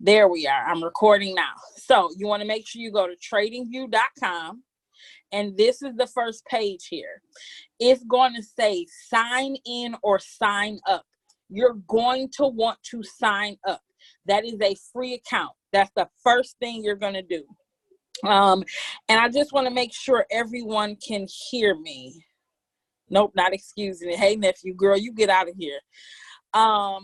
There we are. I'm recording now. So you want to make sure you go to TradingView.com. And this is the first page here. It's going to say sign in or sign up. You're going to want to sign up. That is a free account. That's the first thing you're going to do. And I just want to make sure everyone can hear me. Nope, not excusing it. Hey, nephew, girl, you get out of here. But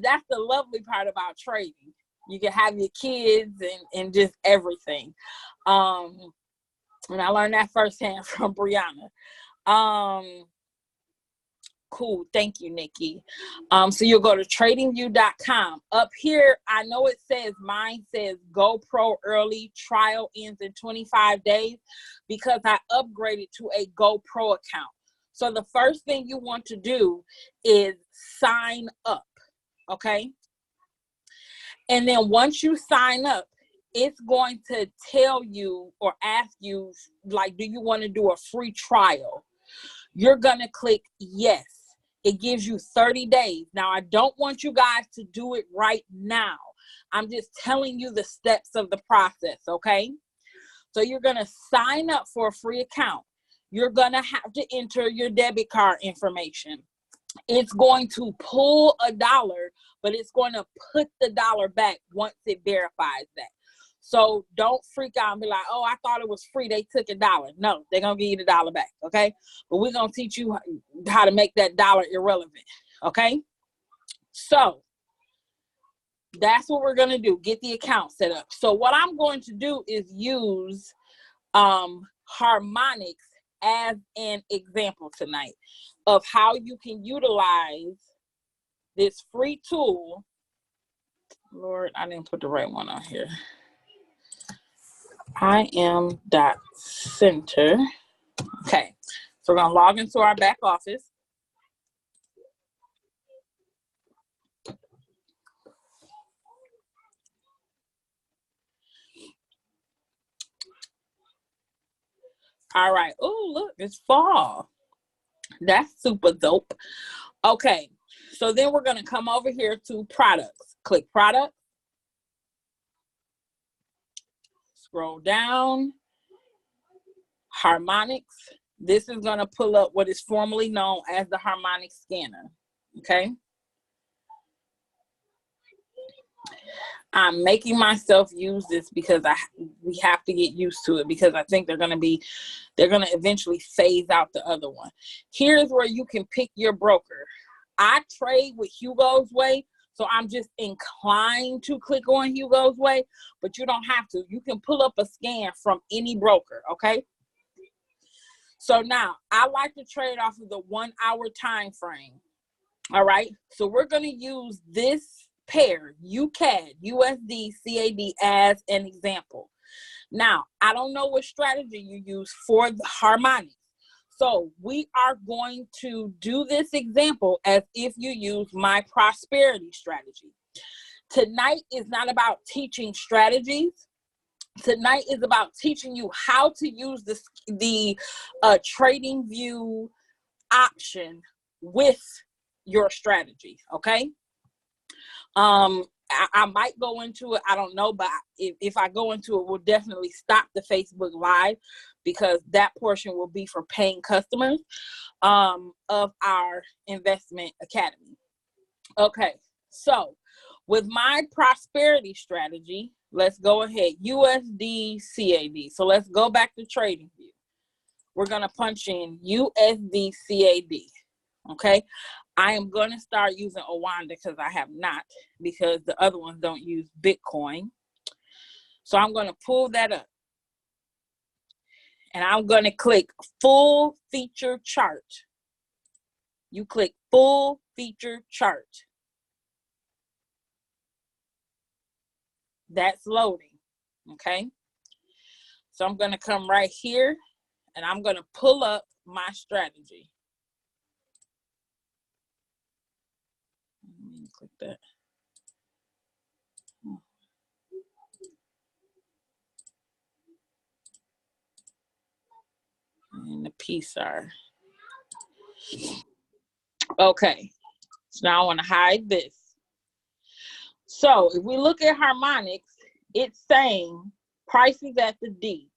that's the lovely part about trading. You can have your kids and just everything. And I learned that firsthand from Brianna. Cool. Thank you, Nikki. So you'll go to tradingview.com. Up here, I know it says, mine says Go Pro Early. Trial ends in 25 days because I upgraded to a Go Pro account. So the first thing you want to do is sign up, okay? And then once you sign up, it's going to tell you or ask you, like, do you want to do a free trial? You're going to click yes. It gives you 30 days. Now, I don't want you guys to do it right now. I'm just telling you the steps of the process, okay? So you're going to sign up for a free account. You're going to have to enter your debit card information. It's going to pull $1, but it's going to put the $1 back once it verifies that. So don't freak out and be like, oh, I thought it was free. They took $1. No, they're going to give you the $1 back, okay? But we're going to teach you how to make that $1 irrelevant, okay? So that's what we're going to do, get the account set up. So what I'm going to do is use harmonics as an example tonight of how you can utilize this free tool. Lord, I didn't put the right one on here. IM.center. Okay, so we're going to log into our back office. All right. Oh, look, it's fall. That's super dope. Okay, so then we're going to come over here to products. Click products. Scroll down. Harmonics. This is going to pull up what is formerly known as the harmonic scanner. Okay. I'm making myself use this because we have to get used to it, because I think they're going to eventually phase out the other one. Here's where you can pick your broker. I trade with Hugo's Way, so I'm just inclined to click on Hugo's Way, but you don't have to. You can pull up a scan from any broker, okay? So now, I like to trade off of the 1 hour time frame, all right? So we're going to use this pair, UCAD, USD, CAD, as an example. Now, I don't know what strategy you use for the harmonics. So we are going to do this example as if you use my prosperity strategy. Tonight is not about teaching strategies. Tonight is about teaching you how to use the TradingView option with your strategy, okay? I might go into it, I don't know, but if I go into it, we'll definitely stop the Facebook Live, because that portion will be for paying customers of our investment academy. Okay, so with my prosperity strategy, let's go ahead, USD CAD. So let's go back to TradingView. We're going to punch in USD CAD, okay? I am going to start using Owanda because I have not, because the other ones don't use Bitcoin. So I'm going to pull that up. And I'm going to click full feature chart. You click full feature chart. That's loading, okay? So I'm going to come right here and I'm going to pull up my strategy. Let me click that. And the PSAR. Okay, so now I want to hide this. So if we look at harmonics, it's saying prices at the D.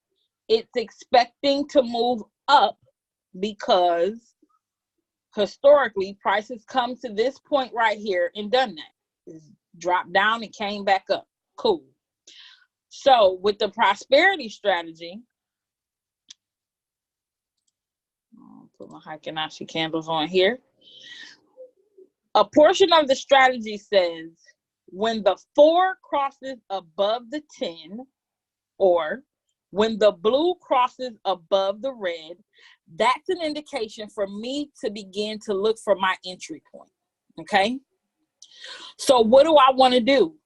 It's expecting to move up because historically prices come to this point right here and done that. It's dropped down and came back up. Cool. So with the prosperity strategy, I'll put my Heikenaishi candles on here. A portion of the strategy says when the 4 crosses above the 10, or when the blue crosses above the red, that's an indication for me to begin to look for my entry point. Okay? So what do I want to do?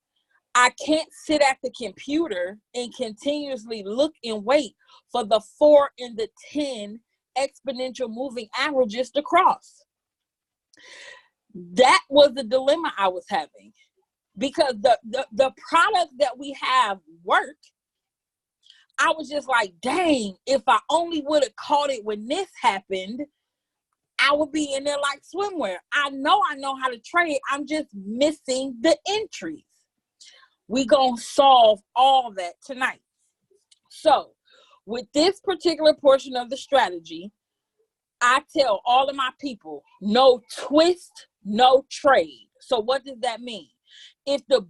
I can't sit at the computer and continuously look and wait for the 4 and the 10 exponential moving averages to cross. That was the dilemma I was having, because the product that we have worked. I was just like, dang, if I only would have caught it when this happened, I would be in there like swimwear. I know how to trade. I'm just missing the entries. We gonna solve all that tonight. So with this particular portion of the strategy, I tell all of my people, no twist, no trade. So what does that mean? If the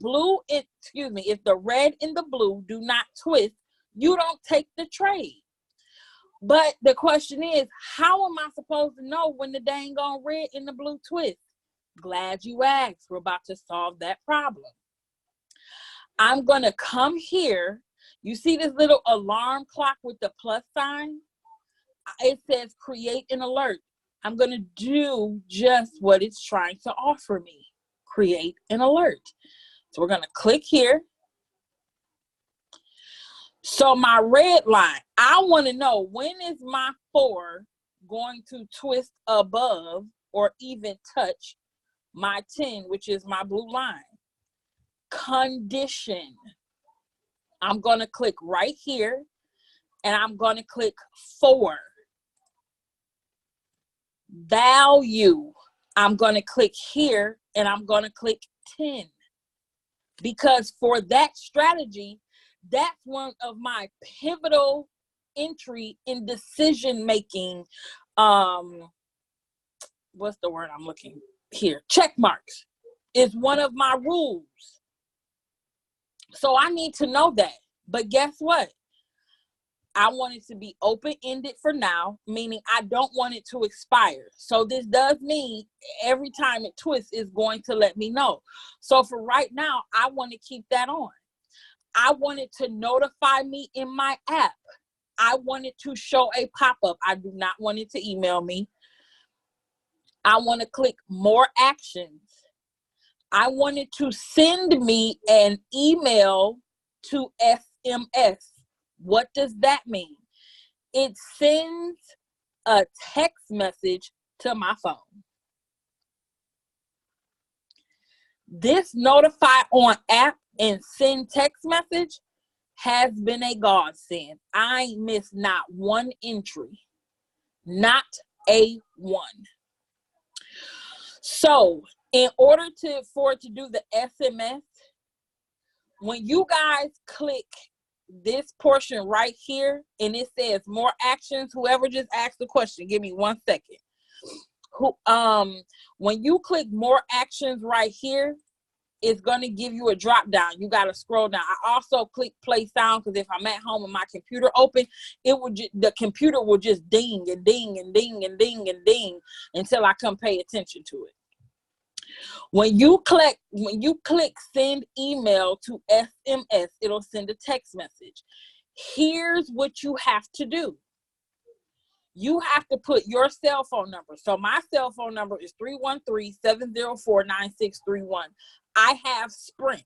red and the blue do not twist, you don't take the trade. But the question is, how am I supposed to know when the dang on red and the blue twist? Glad you asked. We're about to solve that problem. I'm going to come here. You see this little alarm clock with the plus sign? It says create an alert. I'm going to do just what it's trying to offer me. Create an alert. So we're going to click here. So my red line, I want to know, when is my 4 going to twist above or even touch my 10, which is my blue line? Condition. I'm going to click right here and I'm going to click 4. Value. I'm going to click here and I'm going to click 10. Because for that strategy, that's one of my pivotal entry in decision making. What's the word I'm looking here? Check marks is one of my rules. So I need to know that. But guess what? I want it to be open-ended for now, meaning I don't want it to expire. So this does mean every time it twists, it's going to let me know. So for right now, I want to keep that on. I want it to notify me in my app. I want it to show a pop-up. I do not want it to email me. I want to click more actions. I want it to send me an email to SMS. What does that mean? It sends a text message to my phone. This notify on app and send text message has been a godsend. I missed not one entry, not a one. So in order for it to do the SMS, when you guys click this portion right here and it says more actions, whoever just asked the question, give me 1 second. When you click more actions right here, it's going to give you a drop down. You got to scroll down. I also click play sound because if I'm at home and my computer open, the computer will just ding and ding and ding and ding and ding until I come pay attention to it. When you click send email to SMS, it'll send a text message. Here's what you have to do. You have to put your cell phone number. So my cell phone number is 313-704-9631. I have Sprint.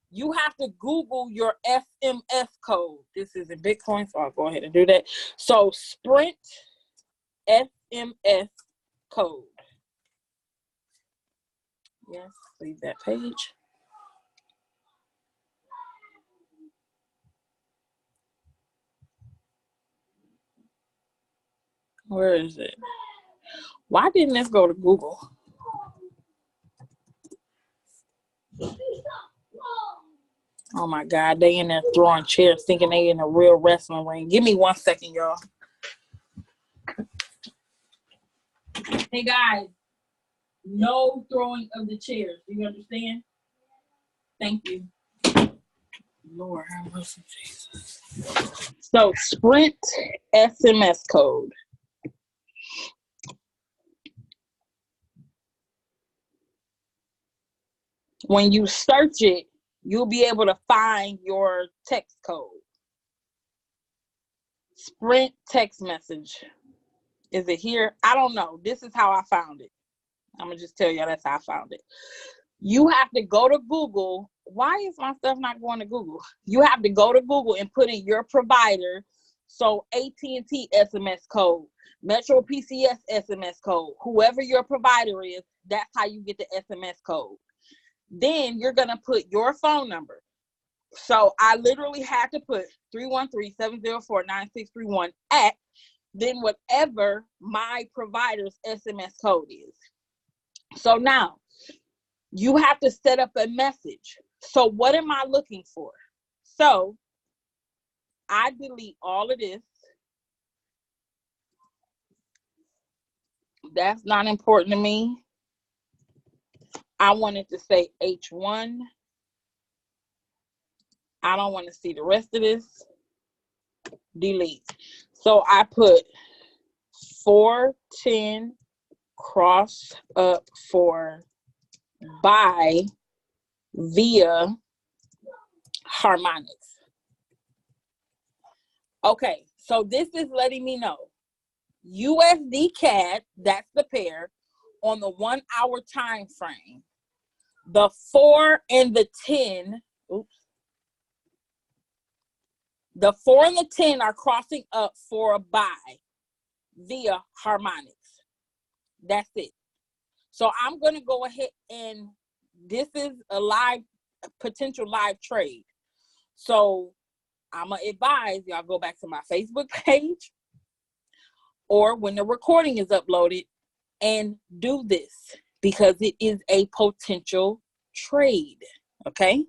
You have to Google your SMS code. This is in Bitcoin, so I'll go ahead and do that. So Sprint SMS code. Yes, leave that page. Where is it? Why didn't this go to Google? Oh my God, they in there throwing chairs thinking they in a real wrestling ring. Give me 1 second, y'all. Hey guys, no throwing of the chairs. Do you understand? Thank you. Lord have mercy, Jesus. So Sprint SMS code. When you search it, you'll be able to find your text code. Sprint text message. Is it here? I don't know. This is how I found it. I'm going to just tell you that's how I found it. You have to go to Google. Why is my stuff not going to Google? You have to go to Google and put in your provider. So AT&T SMS code, Metro PCS SMS code, whoever your provider is, that's how you get the SMS code. Then you're going to put your phone number. So I literally had to put 313-704-9631 at then whatever my provider's SMS code is. So now you have to set up a message. So what am I looking for? So I delete all of this. That's not important to me. I wanted to say H1. I don't want to see the rest of this. Delete. So I put 410 cross up for buy via harmonics. Okay, so this is letting me know USD CAD, that's the pair, on the 1 hour time frame. The 4 and the 10, the 4 and the 10 are crossing up for a buy via harmonics. That's it. So I'm going to go ahead and this is a potential live trade. So I'm going to advise y'all go back to my Facebook page or when the recording is uploaded and do this because it is a potential trade. Okay.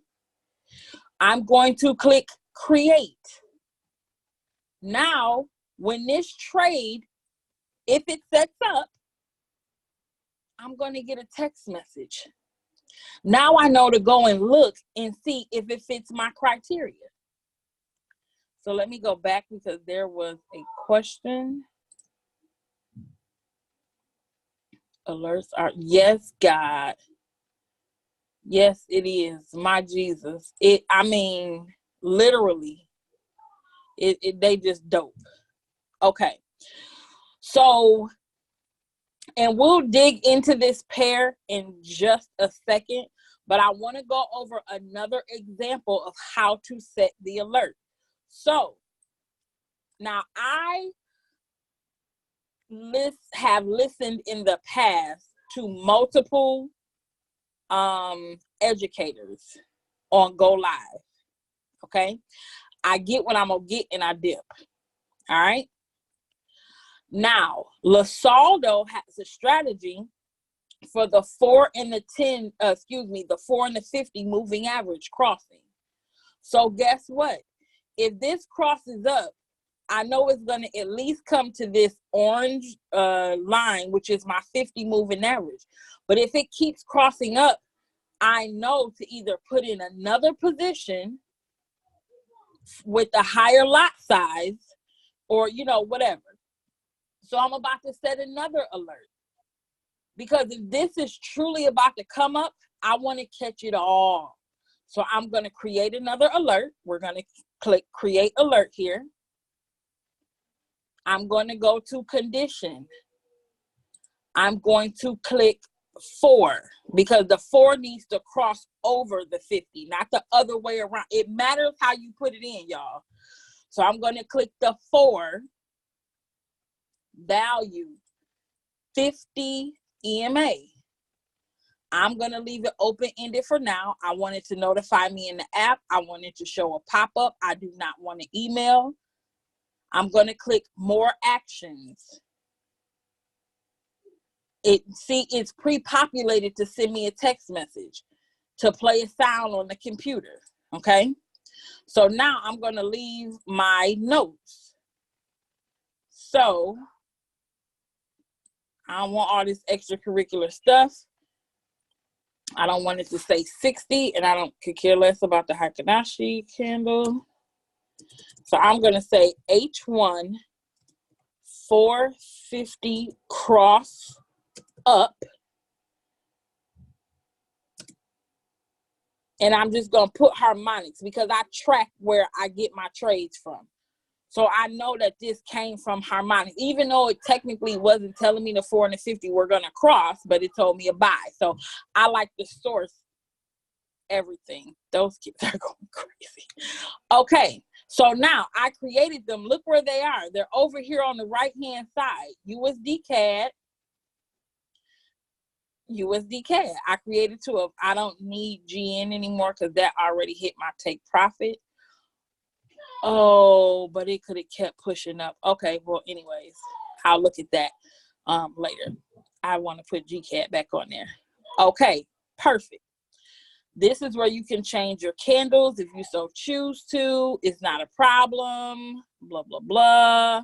I'm going to click create. Now, when this trade, if it sets up, I'm going to get a text message. Now I know to go and look and see if it fits my criteria. So let me go back because there was a question. Alerts are, yes, God. Yes, it is. My Jesus. I mean, literally, they just dope. Okay. So, and we'll dig into this pair in just a second, but I want to go over another example of how to set the alert. So, now I have listened in the past to multiple educators on Go Live. Okay. I get what I'm going to get and I dip. All right. Now, LaSaldo has a strategy for the 4 and the 10, the 4 and the 50 moving average crossing. So guess what? If this crosses up, I know it's going to at least come to this orange line, which is my 50 moving average. But if it keeps crossing up, I know to either put in another position with a higher lot size or, whatever. So I'm about to set another alert. Because if this is truly about to come up, I want to catch it all. So I'm going to create another alert. We're going to click create alert here. I'm going to go to condition. I'm going to click 4 because the 4 needs to cross over the 50, not the other way around. It matters how you put it in, y'all. So I'm going to click the 4 value 50 EMA. I'm going to leave it open-ended for now. I want it to notify me in the app. I want it to show a pop-up. I do not want an email. I'm going to click more actions. It's pre-populated to send me a text message to play a sound on the computer. Okay. So now I'm going to leave my notes. So I don't want all this extracurricular stuff. I don't want it to say 60, and I could care less about the Hakanashi candle. So I'm going to say H1 450 cross up. And I'm just going to put harmonics because I track where I get my trades from. So I know that this came from harmonics, even though it technically wasn't telling me the 4 and the 50 were going to cross, but it told me a buy. So I like to source everything. Those kids are going crazy. Okay. So now I created them. Look where they are. They're over here on the right-hand side. USD CAD. USD CAD. I created two of. I don't need GN anymore because that already hit my take profit. Oh, but it could have kept pushing up. Okay, well, anyways, I'll look at that later. I want to put GCAD back on there. Okay, perfect. This is where you can change your candles if you so choose to. It's not a problem. Blah, blah, blah.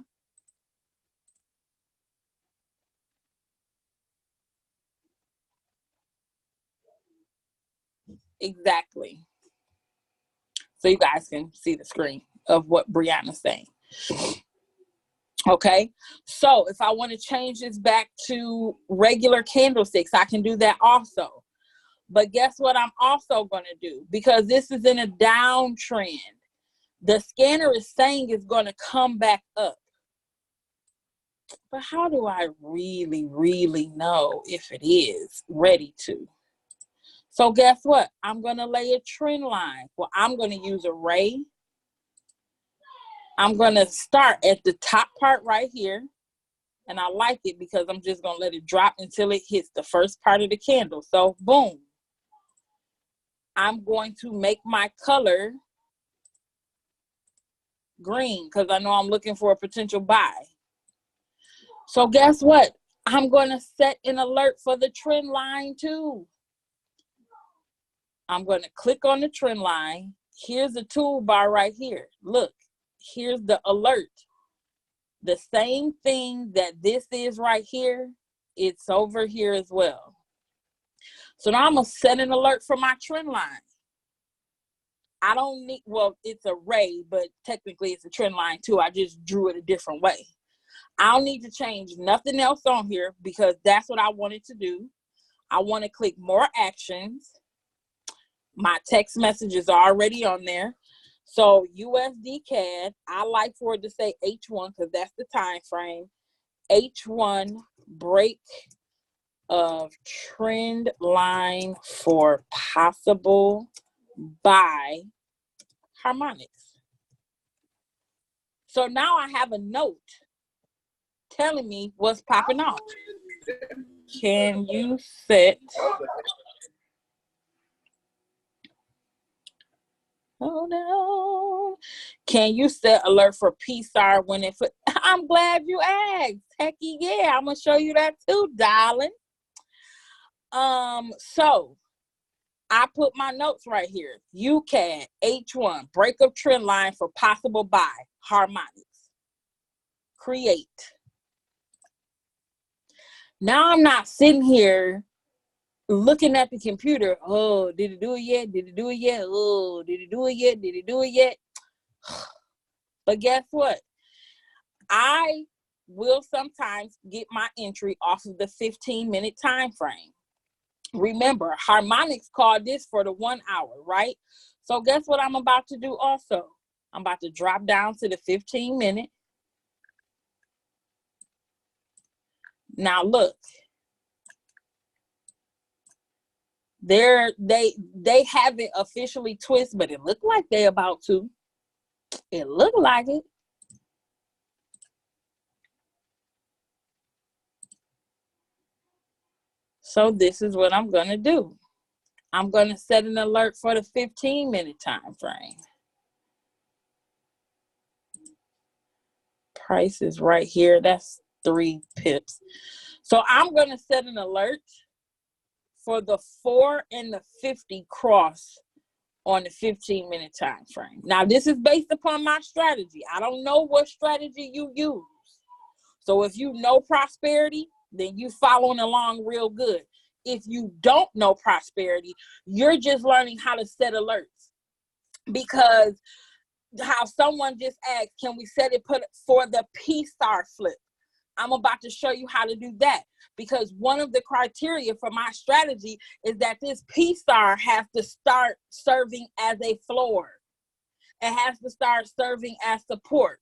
Exactly. So you guys can see the screen of what Brianna's saying. Okay, so if I want to change this back to regular candlesticks, I can do that also. But guess what I'm also going to do? Because this is in a downtrend, the scanner is saying it's going to come back up. But how do I really, really know if it is ready to? So guess what? I'm going to lay a trend line. Well, I'm going to use a ray. I'm going to start at the top part right here. And I like it because I'm just going to let it drop until it hits the first part of the candle. So boom. I'm going to make my color green because I know I'm looking for a potential buy. So guess what? I'm going to set an alert for the trend line too. I'm going to click on the trend line. Here's the toolbar right here. Look, here's the alert. The same thing that this is right here, it's over here as well. So now I'm going to set an alert for my trend line. I don't need, well, it's a ray, but technically it's a trend line too. I just drew it a different way. I don't need to change nothing else on here because that's what I wanted to do. I want to click more actions. My text message is already on there. So USD CAD, I like for it to say H1 because that's the time frame. H1 break of trend line for possible buy harmonics. So now I have a note telling me what's popping off. Can you set? Hold on. Can you set alert for PSAR when it? I'm glad you asked. Hecky, yeah, I'm gonna show you that too, darling. So I put my notes right here. UCAD H1 break of trend line for possible buy harmonics. Create. Now I'm not sitting here looking at the computer. Oh, did it do it yet? Did it do it yet? Oh, did it do it yet? Did it do it yet? But guess what? I will sometimes get my entry off of the 15-minute time frame. Remember, harmonics called this for the 1 hour, right? So guess what I'm about to do also? I'm about to drop down to the 15-minute. Now look. They haven't officially twisted, but it looked like they about to. It looked like it. So this is what I'm going to do. I'm going to set an alert for the 15-minute time frame. Price is right here. That's 3 pips. So I'm going to set an alert for the 4 and the 50 cross on the 15-minute time frame. Now, this is based upon my strategy. I don't know what strategy you use. So if you know prosperity, then you following along real good. If you don't know prosperity, you're just learning how to set alerts. Because how someone just asked, can we set it for the P-star flip? I'm about to show you how to do that, because one of the criteria for my strategy is that this P-star has to start serving as a floor. It has to start serving as support.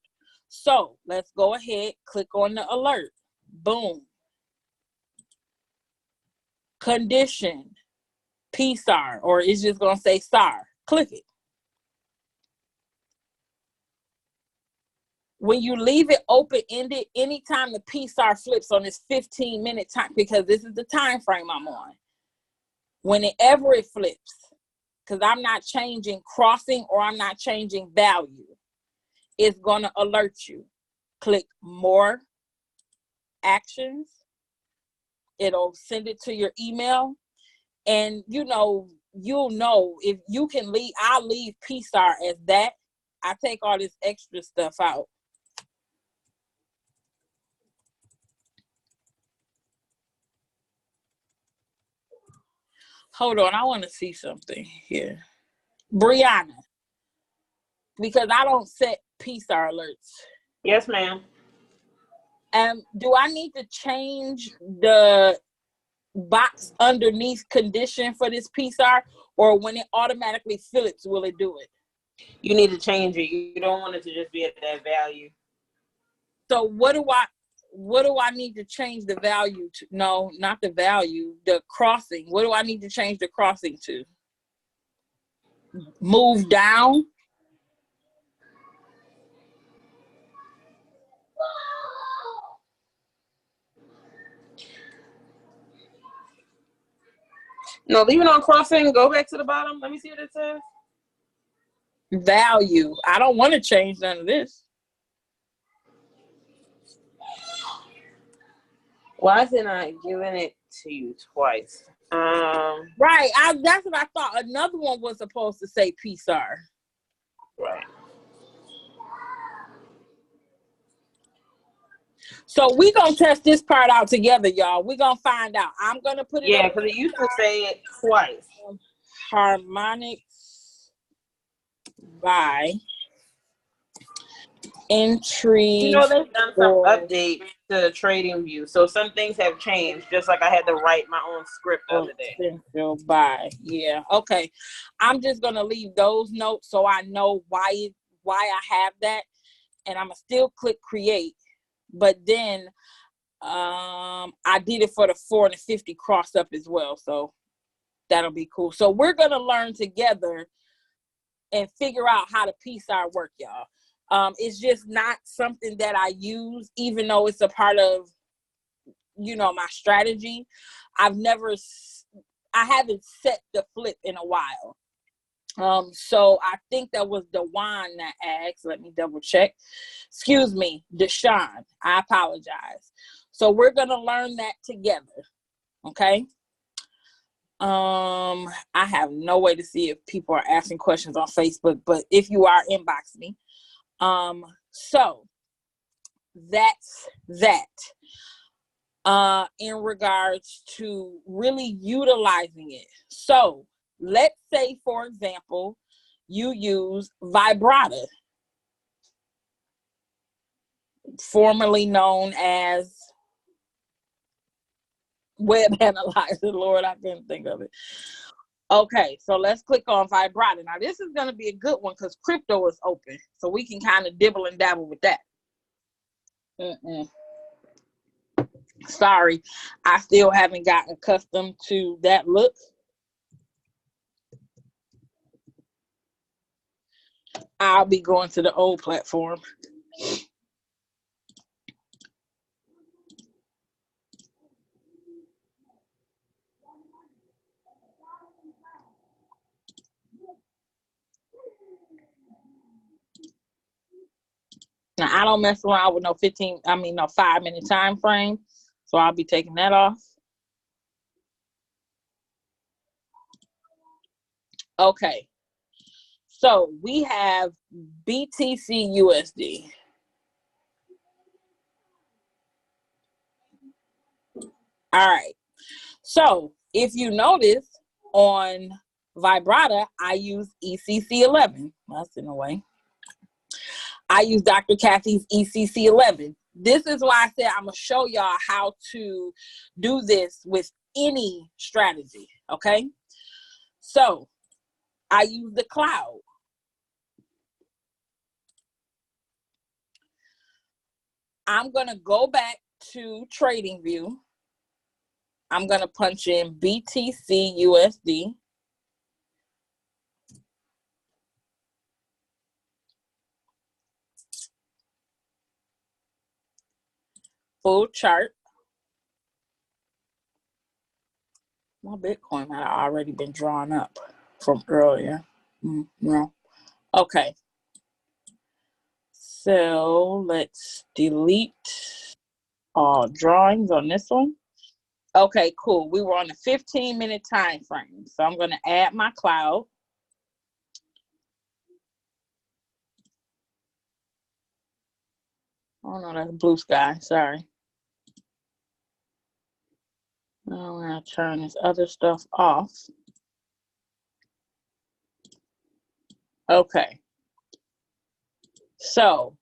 So let's go ahead, click on the alert. Boom. Condition, P-star, or it's just going to say star. Click it. When you leave it open-ended, anytime the P-star flips on this 15-minute time, because this is the time frame I'm on, whenever it flips, because I'm not changing crossing or I'm not changing value, it's going to alert you. Click more actions. It'll send it to your email. And you'll know if you can leave. I'll leave P-star as that. I take all this extra stuff out. Hold on, I want to see something here. Brianna, because I don't set P-star alerts. Yes, ma'am. Do I need to change the box underneath condition for this P-star, or when it automatically flips, will it do it? You need to change it. You don't want it to just be at that value. So what do I need to change the value to? No, not the value, the crossing. What do I need to change the crossing to? Move down? No, leave it on crossing. Go back to the bottom. Let me see what it says. Value. I don't want to change none of this. Why is it not giving it to you twice? Right. That's what I thought. Another one was supposed to say P-star. Right. So we're going to test this part out together, y'all. We're going to find out. I'm going to put it Yeah, because it used to say it twice. Harmonics by entry. They've done some updates to TradingView. So some things have changed, just like I had to write my own script the other day. By. Yeah. Okay. I'm just going to leave those notes so I know why I have that. And I'm going to still click create. But then I did it for the 4 and the 50 cross up as well. So that'll be cool. So we're going to learn together and figure out how the P-star work, y'all. It's just not something that I use, even though it's a part of, my strategy. I haven't set the flip in a while. So I think that was Dewan that asked. Let me double check. Excuse me, Deshaun. I apologize. So we're gonna learn that together. Okay. I have no way to see if people are asking questions on Facebook, but if you are, inbox me. So that's that. In regards to really utilizing it. So let's say, for example, you use Vibrata, formerly known as Web Analyzer. Lord, I couldn't think of it. Okay, so let's click on Vibrata. Now, this is going to be a good one because crypto is open, so we can kind of dibble and dabble with that. Sorry, I still haven't gotten accustomed to that look. I'll be going to the old platform. Now, I don't mess around with no 5-minute time frame. So I'll be taking that off. Okay. So we have BTC USD. All right. So if you notice on Vibrata, I use ECC11. That's in a way. I use Dr. Kathy's ECC11. This is why I said I'm going to show y'all how to do this with any strategy, okay? So I use the cloud. I'm going to go back to TradingView. I'm going to punch in BTC USD. Full chart. My Bitcoin might have already been drawn up from earlier. No. Okay. So let's delete all drawings on this one. Okay, cool. We were on a 15-minute time frame. So I'm going to add my cloud. Oh, no, that's blue sky. Sorry. Now I'm going to turn this other stuff off. Okay. So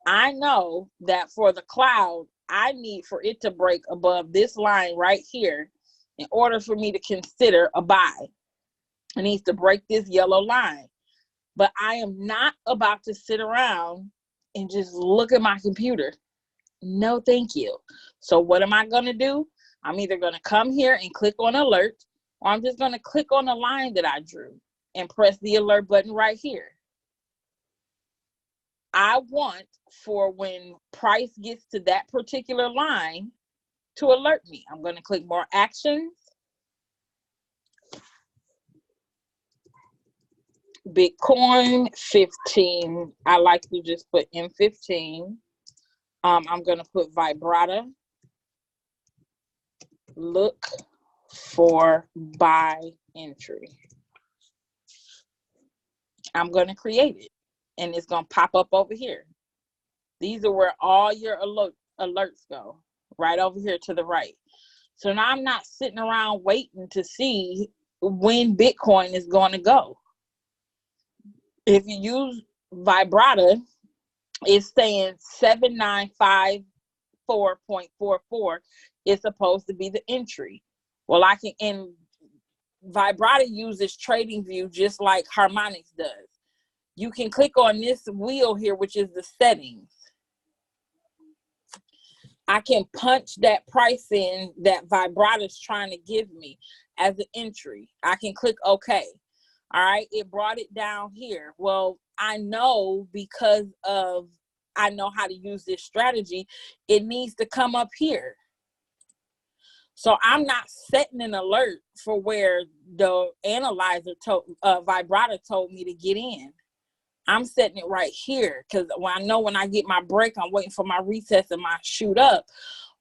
I know that for the cloud, I need for it to break above this line right here in order for me to consider a buy. It needs to break this yellow line. But I am not about to sit around and just look at my computer. No, thank you. So what am I going to do? I'm either going to come here and click on alert, or I'm just going to click on the line that I drew and press the alert button right here. I want for when price gets to that particular line to alert me. I'm going to click more actions. Bitcoin 15. I like to just put M15. I'm going to put Vibrata. Look for buy entry. I'm going to create it, and it's going to pop up over here. These are where all your alerts go, right over here to the right. So now I'm not sitting around waiting to see when Bitcoin is going to go. If you use Vibrata, it's saying 7954.44 is supposed to be the entry. Well, I can, and Vibrata uses TradingView just like Harmonics does. You can click on this wheel here, which is the settings. I can punch that price in that Vibrata is trying to give me as an entry. I can click OK. All right, it brought it down here. Well, I know because of, I know how to use this strategy, it needs to come up here. So I'm not setting an alert for where the analyzer told, Vibrata told me to get in. I'm setting it right here because when I know when I get my break, I'm waiting for my recess and my shoot up.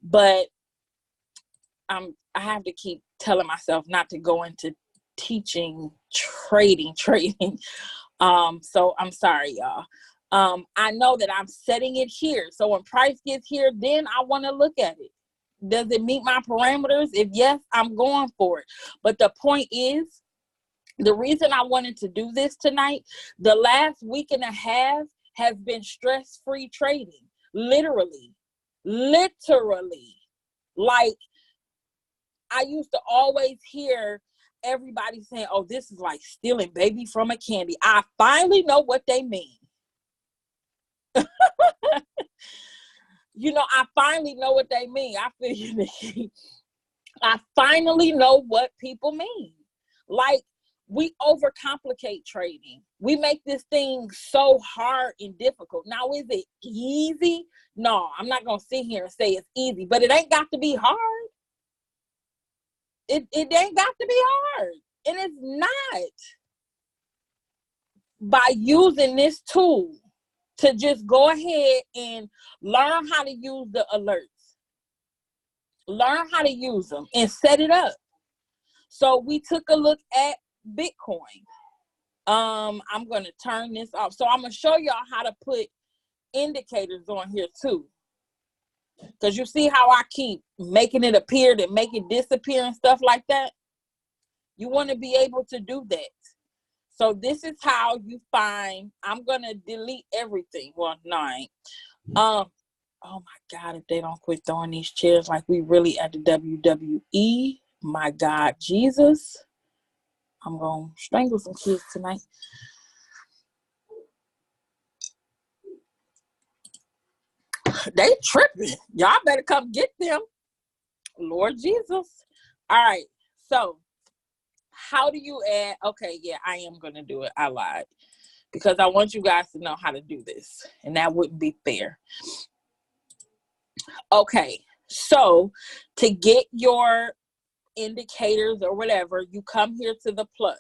But I have to keep telling myself not to go into teaching trading. So I'm sorry, y'all. I know that I'm setting it here. So when price gets here, then I want to look at it. Does it meet my parameters? If yes, I'm going for it. But the point is, the reason I wanted to do this tonight, the last week and a half has been stress-free trading. Literally. Like, I used to always hear everybody saying, oh, this is like stealing baby from a candy. I finally know what they mean. You know, I finally know what they mean. I feel you, Nikki. I finally know what people mean. Like, we overcomplicate trading. We make this thing so hard and difficult. Now, is it easy? No, I'm not going to sit here and say it's easy, but it ain't got to be hard. It ain't got to be hard. And it's not. By using this tool to just go ahead and learn how to use the alerts. Learn how to use them and set it up. So we took a look at Bitcoin. I'm going to turn this off. So I'm going to show y'all how to put indicators on here too. Because you see how I keep making it appear to make it disappear and stuff like that? You want to be able to do that. So this is how you find, I'm going to delete everything. Well, no, I ain't. Oh my God, if they don't quit throwing these chairs like we really at the WWE, my God, Jesus. I'm going to strangle some kids tonight. They tripping. Y'all better come get them. Lord Jesus. All right. So how do you add? Okay, yeah, I am going to do it. I lied. Because I want you guys to know how to do this. And that wouldn't be fair. Okay. So to get your indicators or whatever, you come here to the plus.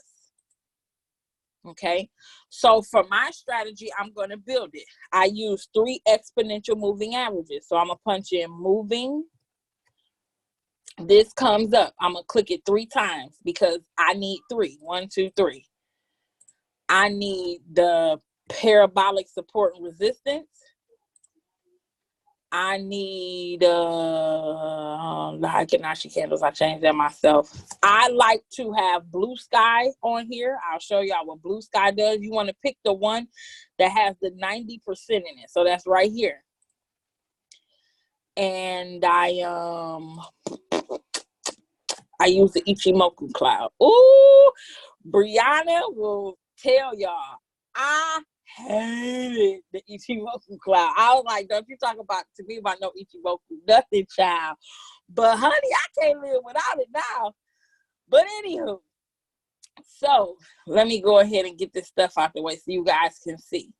Okay. So for my strategy, I'm going to build it. I use 3 exponential moving averages. So I'm going to punch in moving. This comes up. I'm going to click it 3 times because I need 3. 1, 2, 3. I need the parabolic support and resistance. I need Hikinashi candles. I changed that myself. I like to have blue sky on here. I'll show y'all what blue sky does. You want to pick the one that has the 90% in it. So that's right here. And I use the Ichimoku cloud. Ooh, Brianna will tell y'all I hated the Ichimoku cloud. I was like, don't you talk about to me about no Ichimoku, nothing, child. But honey, I can't live without it now. But anywho, so let me go ahead and get this stuff out the way so you guys can see.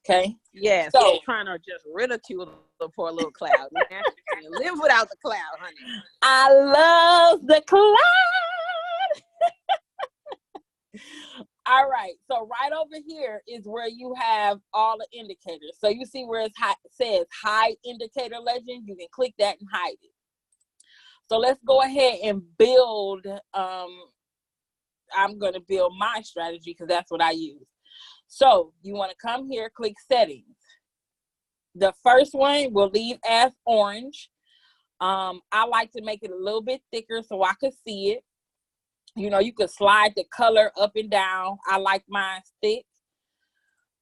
Okay. Yes, so trying to just ridicule the poor little cloud. Live without the cloud, honey. I love the cloud. All right, so right over here is where you have all the indicators. So you see where it says hide indicator legend. You can click that and hide it. So let's go ahead and build. I'm going to build my strategy because that's what I use. So you want to come here, click settings. The first one will leave as orange. I like to make it a little bit thicker so I could see it. You know, you could slide the color up and down. I like mine thick.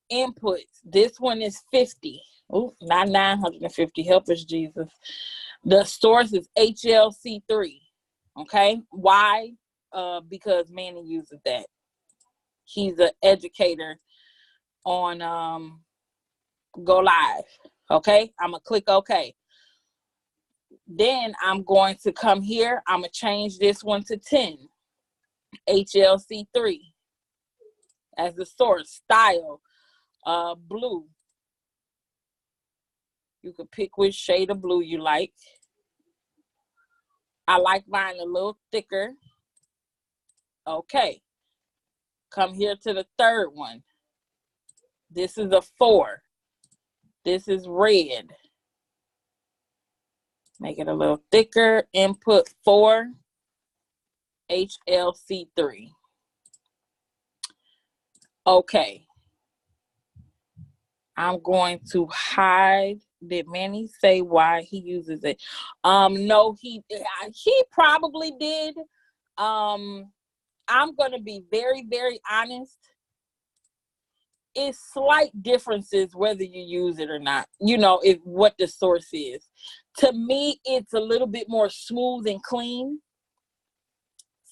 Inputs. This one is 50. Oh, not 950. Help us, Jesus. The source is HLC3. Okay. Why? Because Manny uses that. He's an educator on Go Live. Okay. I'm going to click OK. Then I'm going to come here. I'm going to change this one to 10. HLC3 as the source. Style blue. You can pick which shade of blue you like. I like mine a little thicker. Okay. Come here to the third one. This is a 4. This is red. Make it a little thicker. Input 4. HLC3. Okay. I'm going to hide. Did Manny say why he uses it? No, he probably did. I'm going to be very, very honest. It's slight differences whether you use it or not. You know, what the source is. To me, it's a little bit more smooth and clean.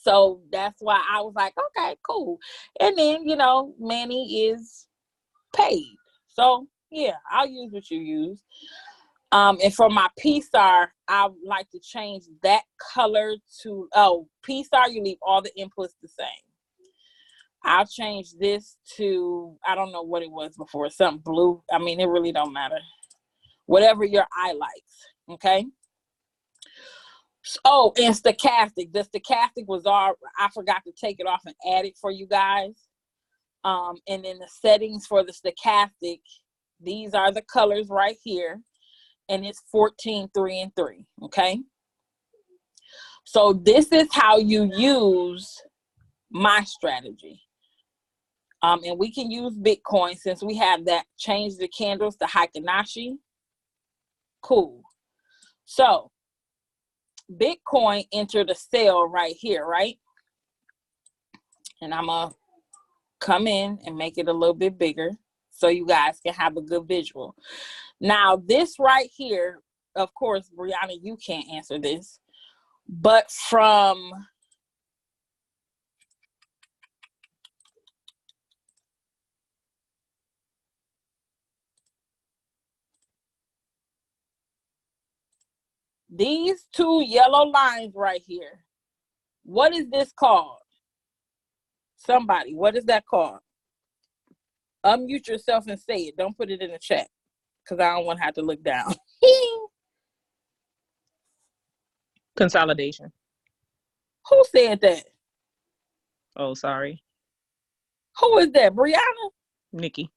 So that's why I was like, okay, cool. And then, you know, Manny is paid. So yeah, I'll use what you use. And for my P-Star, I like to change that color to, P-Star, you leave all the inputs the same. I'll change this to, I don't know what it was before, something blue. I mean, it really don't matter. Whatever your eye likes, okay? Oh, and stochastic. The stochastic was all, I forgot to take it off and add it for you guys. And then the settings for the stochastic, these are the colors right here. And it's 14, 3, and 3, okay? So this is how you use my strategy. And we can use Bitcoin since we have that. Change the candles to Hikanashi. Cool. So Bitcoin entered a sale right here, right? And I'm going to come in and make it a little bit bigger so you guys can have a good visual. Now, this right here, of course, Brianna, you can't answer this, but from these two yellow lines right here, what is this called? Somebody, what is that called? Unmute yourself and say it. Don't put it in the chat because I don't want to have to look down. Consolidation. Who said that? Oh, sorry. Who is that? Brianna? Nikki.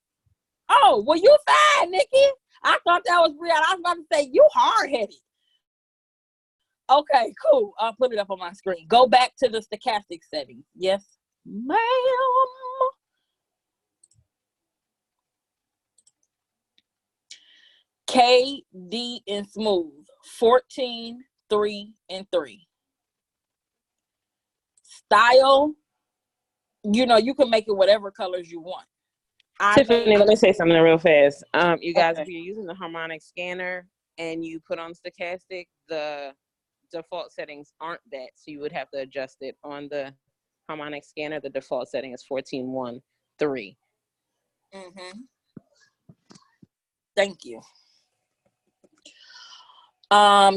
Oh, well, you fine, Nikki. I thought that was Brianna. I was about to say, you hard-headed. Okay, cool. I'll put it up on my screen. Go back to the stochastic setting. Yes, ma'am. K, D, and smooth. 14, 3, and 3. Style, you know, you can make it whatever colors you want. Tiffany, let me say something real fast. You guys, Okay. if you're using the harmonic scanner and you put on stochastic, the default settings aren't that, so you would have to adjust it. On the harmonic scanner, the default setting is 14.1.3. Thank you.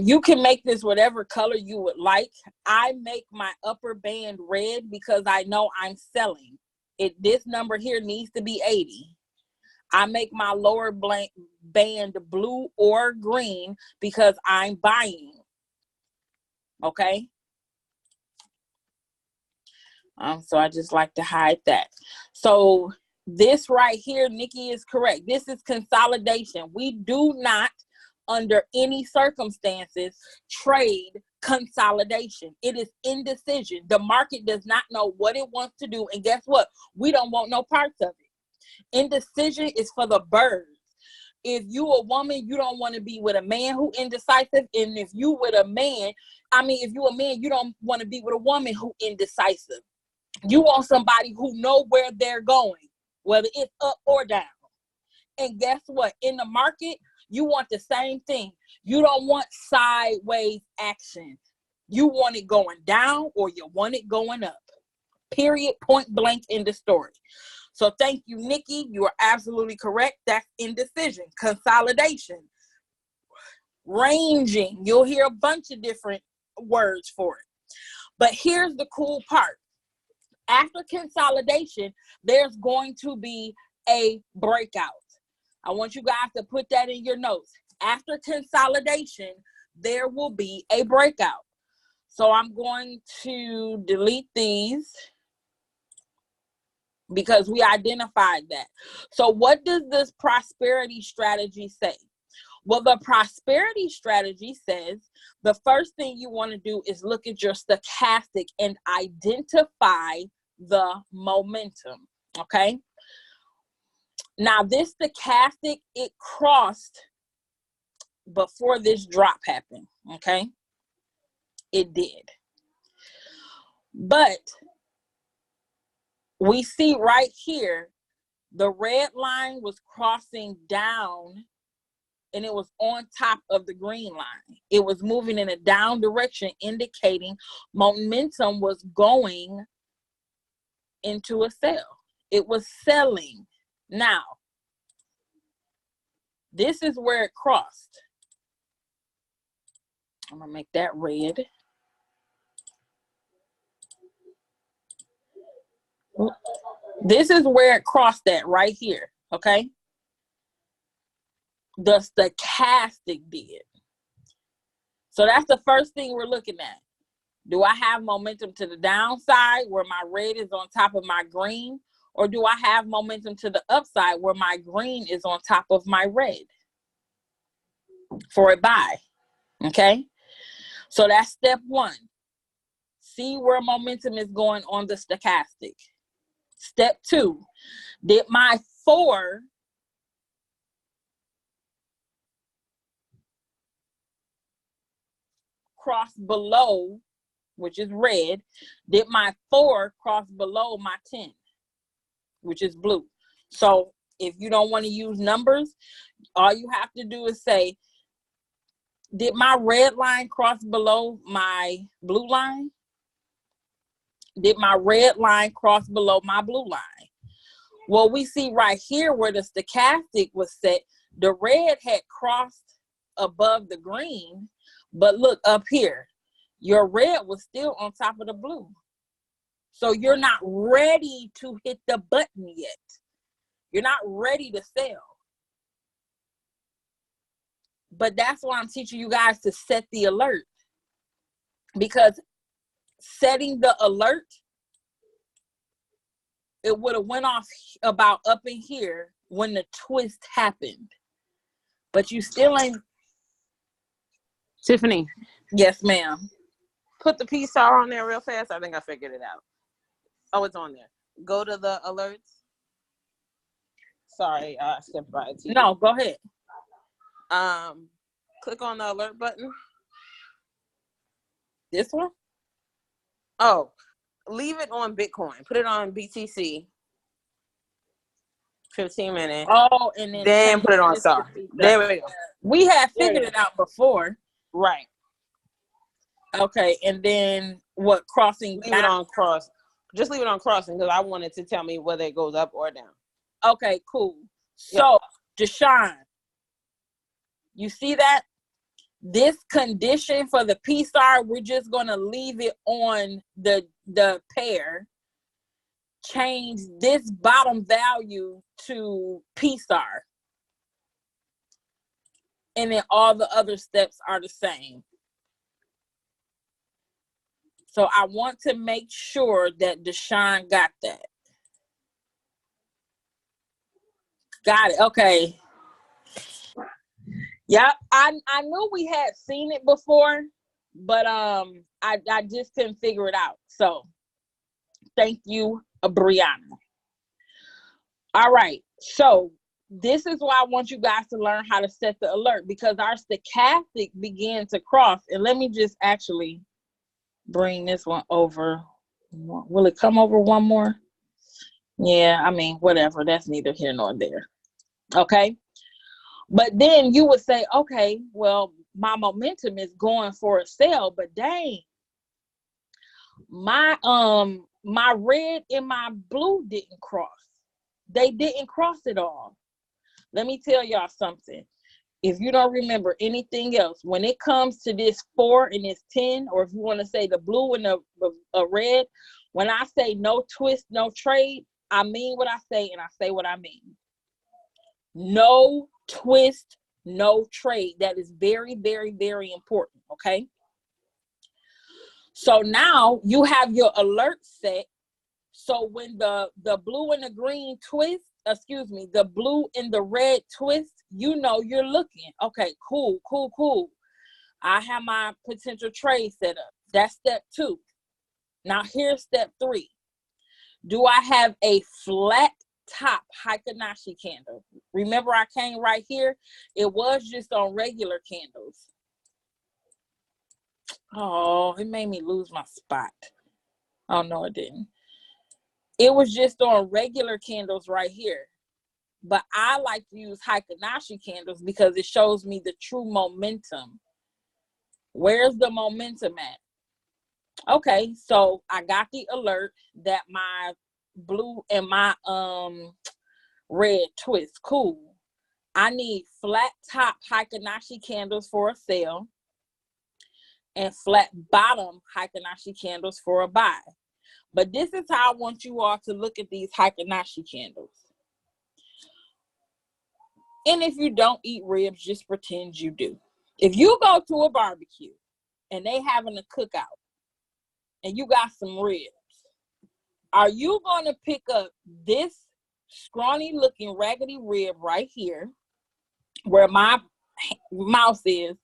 You can make this whatever color you would like. I make my upper band red because I know I'm selling. This number here needs to be 80. I make my lower band blue or green because I'm buying. Okay. So I just like to hide that. So this right here, Nikki is correct. This is consolidation. We do not, under any circumstances, trade consolidation. It is indecision. The market does not know what it wants to do. And guess what? We don't want no parts of it. Indecision is for the birds. If you a woman, you don't want to be with a man who indecisive. And if you with a man, if you a man, you don't want to be with a woman who indecisive. You want somebody who know where they're going, whether it's up or down. And guess what? In the market, you want the same thing. You don't want sideways action. You want it going down or you want it going up. Period, point blank in the story. So thank you, Nikki. You are absolutely correct. That's indecision, consolidation, ranging. You'll hear a bunch of different words for it. But here's the cool part. After consolidation, there's going to be a breakout. I want you guys to put that in your notes. After consolidation, there will be a breakout. So I'm going to delete these because we identified that. So what does this prosperity strategy say? Well, the prosperity strategy says the first thing you want to do is look at your stochastic and identify the momentum, okay? Now, this stochastic, it crossed before this drop happened, okay? It did. But we see right here, the red line was crossing down and it was on top of the green line. It was moving in a down direction, indicating momentum was going into a sell. It was selling. Now, this is where it crossed. I'm gonna make that red. This is where it crossed at right here, okay? The stochastic did. So that's the first thing we're looking at. Do I have momentum to the downside where my red is on top of my green? Or do I have momentum to the upside where my green is on top of my red for a buy? Okay? So that's step one. See where momentum is going on the stochastic. Step 2, did my 4 cross below, which is red? Did my 4 cross below my 10, which is blue? So if you don't want to use numbers, all you have to do is say, did my red line cross below my blue line? Did my red line cross below my blue line? Well, we see right here where the stochastic was set, the red had crossed above the green, but look up here, your red was still on top of the blue. So you're not ready to hit the button yet. You're not ready to sell. But that's why I'm teaching you guys to set the alert, because setting the alert, it would have went off about up in here when the twist happened. But you still ain't. Tiffany. Yes, ma'am. Put the P star on there real fast. I think I figured it out. Oh, it's on there. Go to the alerts. Sorry, I skipped by it. No, go ahead. Click on the alert button. This one? Oh, leave it on Bitcoin. Put it on BTC. 15 minutes. Oh, and then put it on STAR. There we go. We had figured it out before. Right. Okay, and then what, crossing? Leave it on cross. Just leave it on crossing, because I wanted to tell me whether it goes up or down. Okay, cool. So, Deshaun, you see that? This condition for the P star, we're just going to leave it on the pair. Change this bottom value to P star. And then all the other steps are the same. So I want to make sure that Deshaun got that. Got it. Okay. Yeah, I knew we had seen it before, but I just couldn't figure it out. So thank you, Brianna. All right. So this is why I want you guys to learn how to set the alert, because our stochastic began to cross. And let me just actually bring this one over. Will it come over one more? Yeah, I mean, whatever. That's neither here nor there. Okay. But then you would say, okay, well, my momentum is going for a sell, but dang, my red and my blue didn't cross. They didn't cross at all. Let me tell y'all something. If you don't remember anything else, when it comes to this 4 and this 10, or if you want to say the blue and the red, when I say no twist, no trade, I mean what I say, and I say what I mean. No twist, no trade. That is very, very, very important, okay? So now you have your alert set. So when the blue and the green twist, the blue and the red twist, you know you're looking. Okay, cool, cool, cool. I have my potential trade set up. That's step 2. Now here's step 3. Do I have a flat top Heikin-Ashi candle? Remember, I came right here. It was just on regular candles. Oh, it made me lose my spot. Oh, no, it didn't. It was just on regular candles right here. But I like to use Heikin-Ashi candles because it shows me the true momentum. Where's the momentum at? Okay, so I got the alert that my blue and my red twist. Cool. I need flat top Heikin-Ashi candles for a sale and flat bottom Heikin-Ashi candles for a buy. But this is how I want you all to look at these Heikin-Ashi candles. And if you don't eat ribs, just pretend you do. If you go to a barbecue and they having a cookout and you got some ribs, are you going to pick up this scrawny looking raggedy rib right here where my mouse is,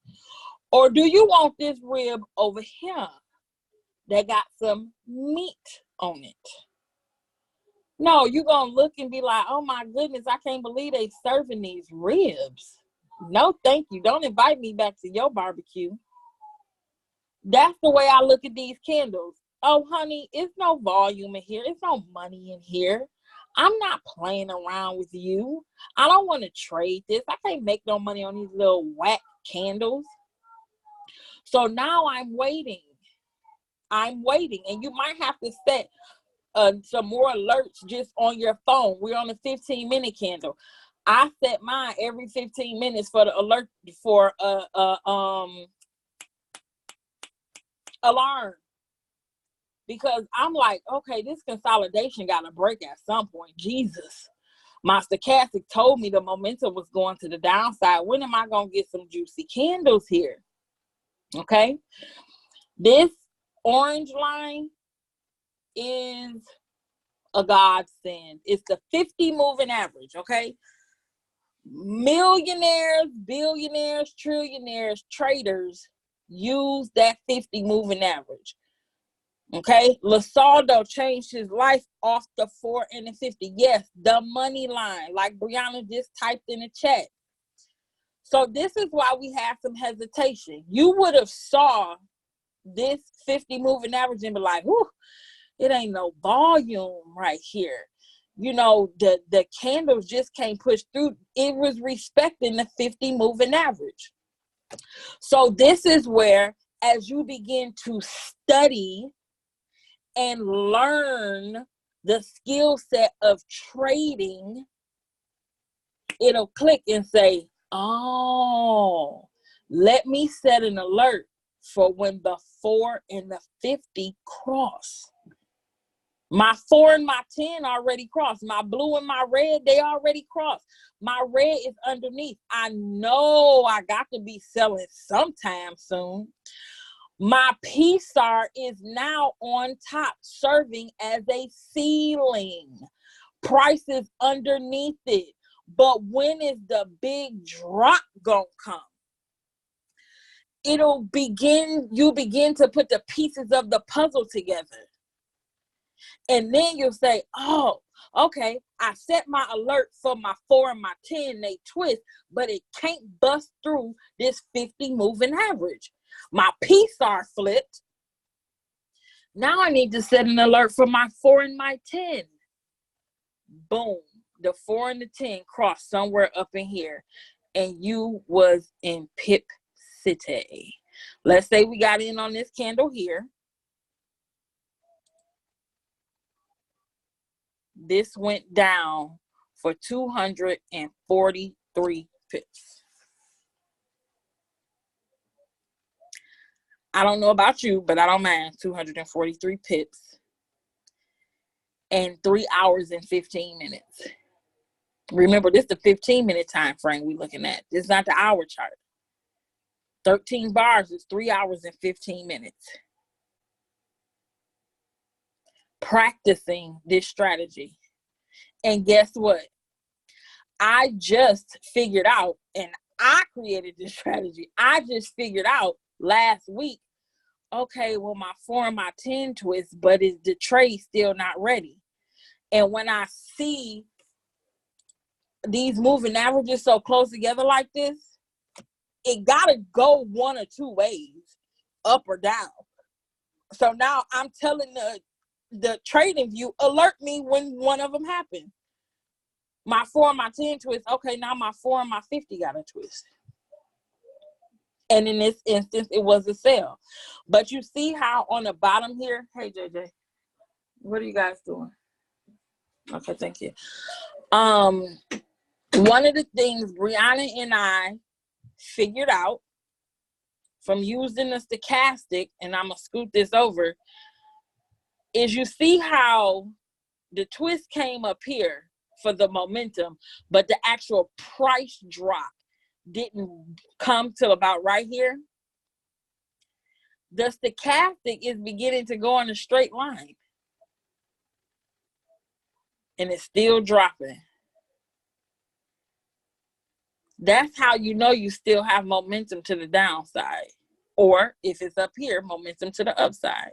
or do you want this rib over here that got some meat on it? No, you're going to look and be like, oh my goodness, I can't believe they serving these ribs. No, thank you. Don't invite me back to your barbecue. That's the way I look at these candles. Oh, honey, it's no volume in here. It's no money in here. I'm not playing around with you. I don't want to trade this. I can't make no money on these little whack candles. So now I'm waiting. I'm waiting. And you might have to set some more alerts just on your phone. We're on a 15-minute candle. I set mine every 15 minutes for the alert for alarm. Because I'm like, okay, this consolidation got to break at some point. Jesus. My stochastic told me the momentum was going to the downside. When am I going to get some juicy candles here? Okay. This orange line is a godsend. It's the 50 moving average. Okay. Millionaires, billionaires, trillionaires, traders use that 50 moving average. Okay, Lasaldo changed his life off the 4 and the 50. Yes, the money line, like Brianna just typed in the chat. So this is why we have some hesitation. You would have saw this 50 moving average and be like, whew, it ain't no volume right here. You know, the candles just can't push through. It was respecting the 50 moving average. So this is where, as you begin to study and learn the skill set of trading, it'll click and say, oh, let me set an alert for when the 4 and the 50 cross. My 4 and my 10 already crossed. My blue and my red, they already crossed. My red is underneath. I know I got to be selling sometime soon. My PSAR is now on top, serving as a ceiling. Price is underneath it. But when is the big drop gonna come? You'll begin to put the pieces of the puzzle together. And then you'll say, oh, okay, I set my alert for my 4 and my 10, they twist, but it can't bust through this 50 moving average. My PSAR flipped. Now I need to set an alert for my 4 and my 10. Boom. The 4 and the 10 crossed somewhere up in here. And you was in Pip City. Let's say we got in on this candle here. This went down for 243 pips. I don't know about you, but I don't mind 243 pips and 3 hours and 15 minutes. Remember, this is the 15-minute time frame we're looking at. This is not the hour chart. 13 bars is 3 hours and 15 minutes. Practicing this strategy. And guess what? I just figured out, and I created this strategy. I just figured out last week, okay, well, my 4 and my 10 twist, but is the trade still not ready? And when I see these moving averages so close together like this, it got to go one or two ways, up or down. So now I'm telling the TradingView, alert me when one of them happens. My 4 and my 10 twist, okay, now my 4 and my 50 got a twist. And in this instance, it was a sell. But you see how on the bottom here, hey, JJ, what are you guys doing? Okay, thank you. One of the things Brianna and I figured out from using the stochastic, and I'm going to scoot this over, is you see how the twist came up here for the momentum, but the actual price drop didn't come till about right here. The stochastic is beginning to go in a straight line. And it's still dropping. That's how you know you still have momentum to the downside. Or if it's up here, momentum to the upside.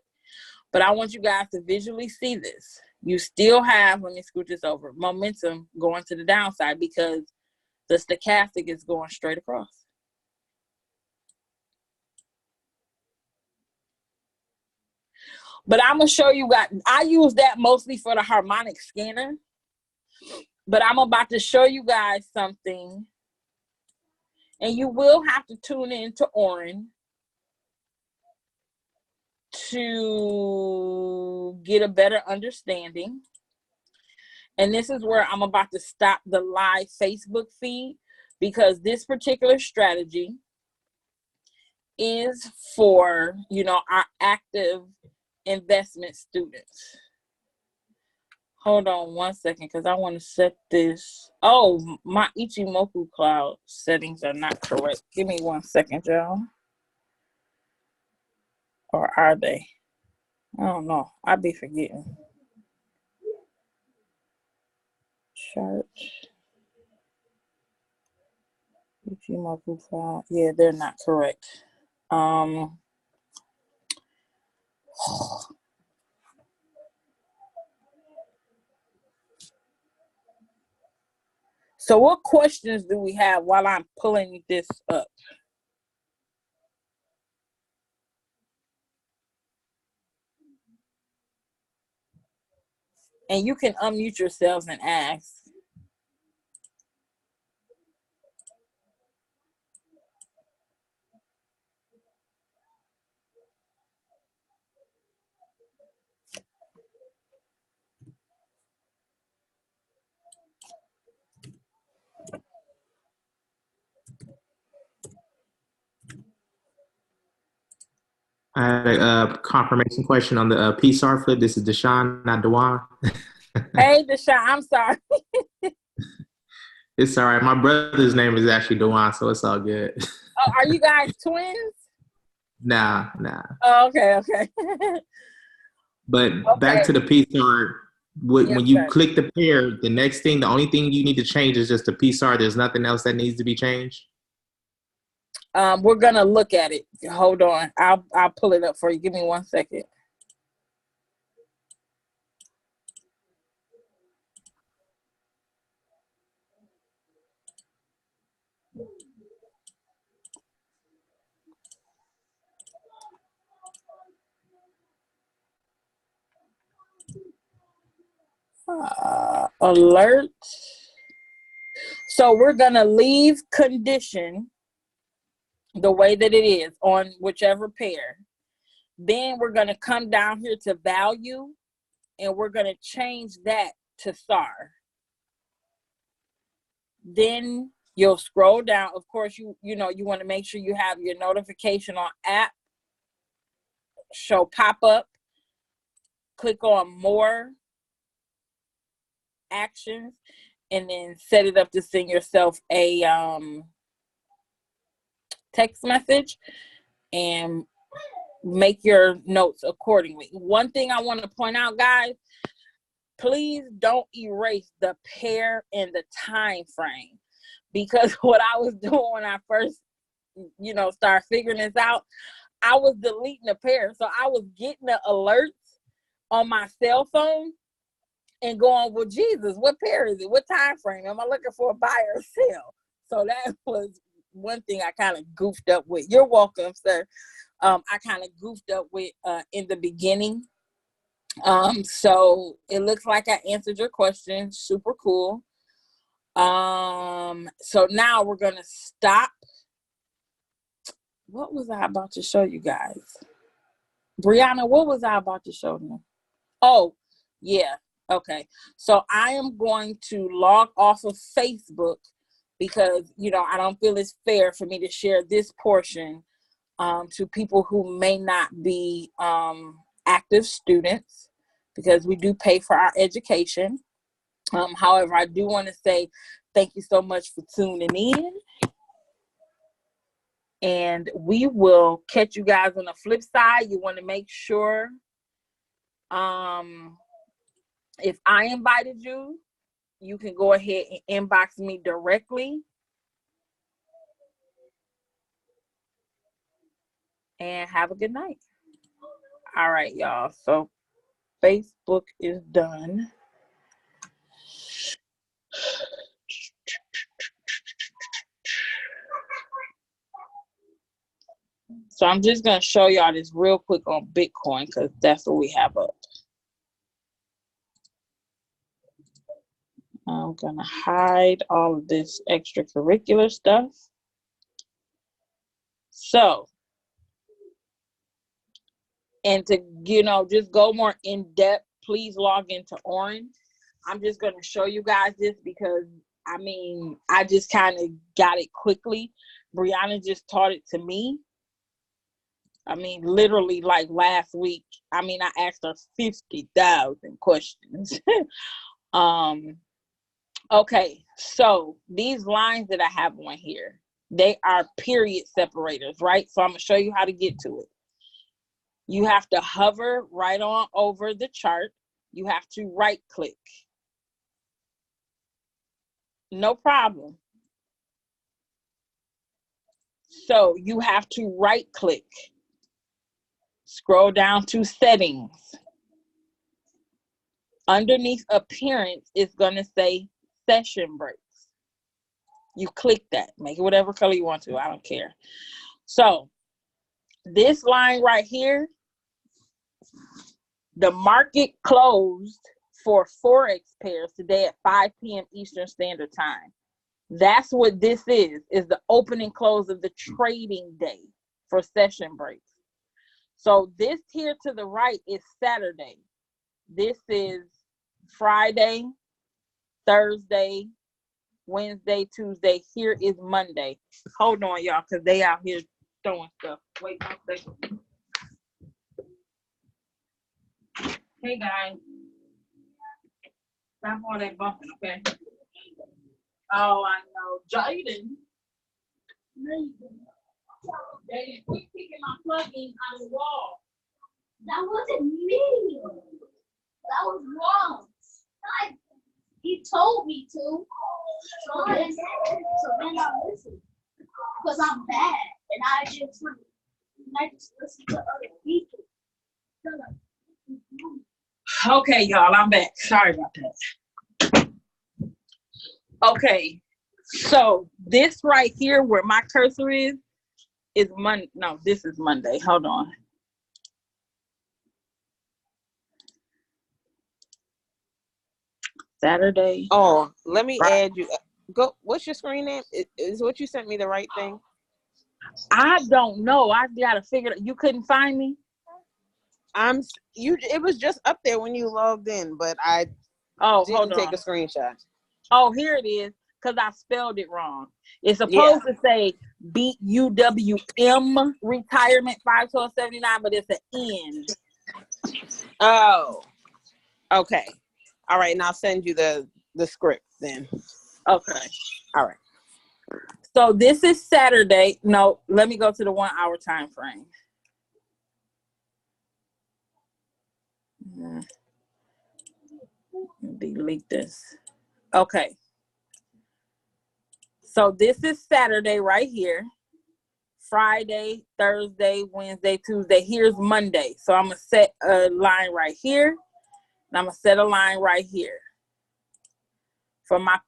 But I want you guys to visually see this. you still have, let me scoot this over, momentum going to the downside because the stochastic is going straight across. But I'm going to show you guys, I use that mostly for the harmonic scanner. But I'm about to show you guys something. And you will have to tune in to Orin to get a better understanding. And this is where I'm about to stop the live Facebook feed because this particular strategy is for, you know, our active investment students. Hold on one second because I want to set this. Oh, my Ichimoku cloud settings are not correct. Give me 1 second, y'all. Or are they? I don't know. I be forgetting. Chart. Ichimoku cloud. Yeah, they're not correct. So what questions do we have while I'm pulling this up? And you can unmute yourselves and ask. I had a confirmation question on the PSAR flip. This is Deshaun, not Dewan. Hey, Deshaun, I'm sorry. It's all right. My brother's name is actually Dewan, so it's all good. Oh, are you guys twins? Nah. Oh, okay. But Okay. back to the PSAR. Yes, When you sir. click the pair, the next thing, the only thing you need to change is just the PSAR. There's nothing else that needs to be changed. We're gonna look at it. Hold on. I'll pull it up for you. Give me 1 second. Alert. So we're gonna leave condition the way that it is on whichever pair. Then we're gonna come down here to value and we're gonna change that to SAR. Then you'll scroll down. Of course, you want to make sure you have your notification on app show pop up. Click on more actions and then set it up to send yourself a text message and make your notes accordingly. One thing I want to point out, guys, please don't erase the pair and the time frame, because what I was doing when I first started figuring this out, I was deleting the pair. So I was getting the alerts on my cell phone and going, well, Jesus, what pair is it? What time frame? Am I looking for a buy or sell? So that was one thing I kind of goofed up with. You're welcome, sir. I kind of goofed up with in the beginning. So it looks like I answered your question. Super cool. So now we're going to stop. What was I about to show you guys? Brianna, what was I about to show them? Oh, yeah. Okay. So I am going to log off of Facebook because, I don't feel it's fair for me to share this portion to people who may not be active students, because we do pay for our education. However, I do want to say thank you so much for tuning in. And we will catch you guys on the flip side. You want to make sure if I invited you, you can go ahead and inbox me directly. And have a good night. All right, y'all. So Facebook is done. So I'm just going to show y'all this real quick on Bitcoin because that's what we have up. I'm going to hide all of this extracurricular stuff. So, and to, you know, just go more in depth, please log into Orange. I'm just going to show you guys this because, I mean, I just kind of got it quickly. Brianna just taught it to me. I mean, literally like last week, I mean, I asked her 50,000 questions. Okay, so these lines that I have on here, they are period separators, right? So I'm gonna show you how to get to it. You have to hover right on over the chart. You have to right click. No problem. So you have to right click. Scroll down to settings. Underneath appearance, it's gonna say session breaks. You click that. Make it whatever color you want to. I don't care. So this line right here, the market closed for Forex pairs today at 5 p.m. Eastern Standard Time. That's what this is the opening close of the trading day for session breaks. So this here to the right is Saturday. This is Friday, Thursday, Wednesday, Tuesday. Here is Monday. Hold on, y'all, because they out here throwing stuff. Wait 1 second. Hey, guys. Stop all that bumping, okay? Oh, I know. Jaden. Jaden, quit picking my plug-in on the wall. That wasn't me. That was wrong. He told me to. So then I listened. Because I'm bad. And I just listen to other people. Okay, y'all, I'm back. Sorry about that. Okay, so this right here where my cursor is Monday. No, this is Monday. Hold on. Saturday. Oh, let me add you. Go. What's your screen name? Is what you sent me the right thing? I don't know. I gotta figure it. You couldn't find me? It was just up there when you logged in, but I didn't take a screenshot. Oh, here it is, because I spelled it wrong. It's supposed to say BUWM retirement 51279, but it's an N. Oh. Okay. All right, and I'll send you the script then. Okay. All right. So this is Saturday. No, let me go to the 1 hour time frame. Delete this. Okay. So this is Saturday right here. Friday, Thursday, Wednesday, Tuesday. Here's Monday. So I'm going to set a line right here. And I'm going to set a line right here for my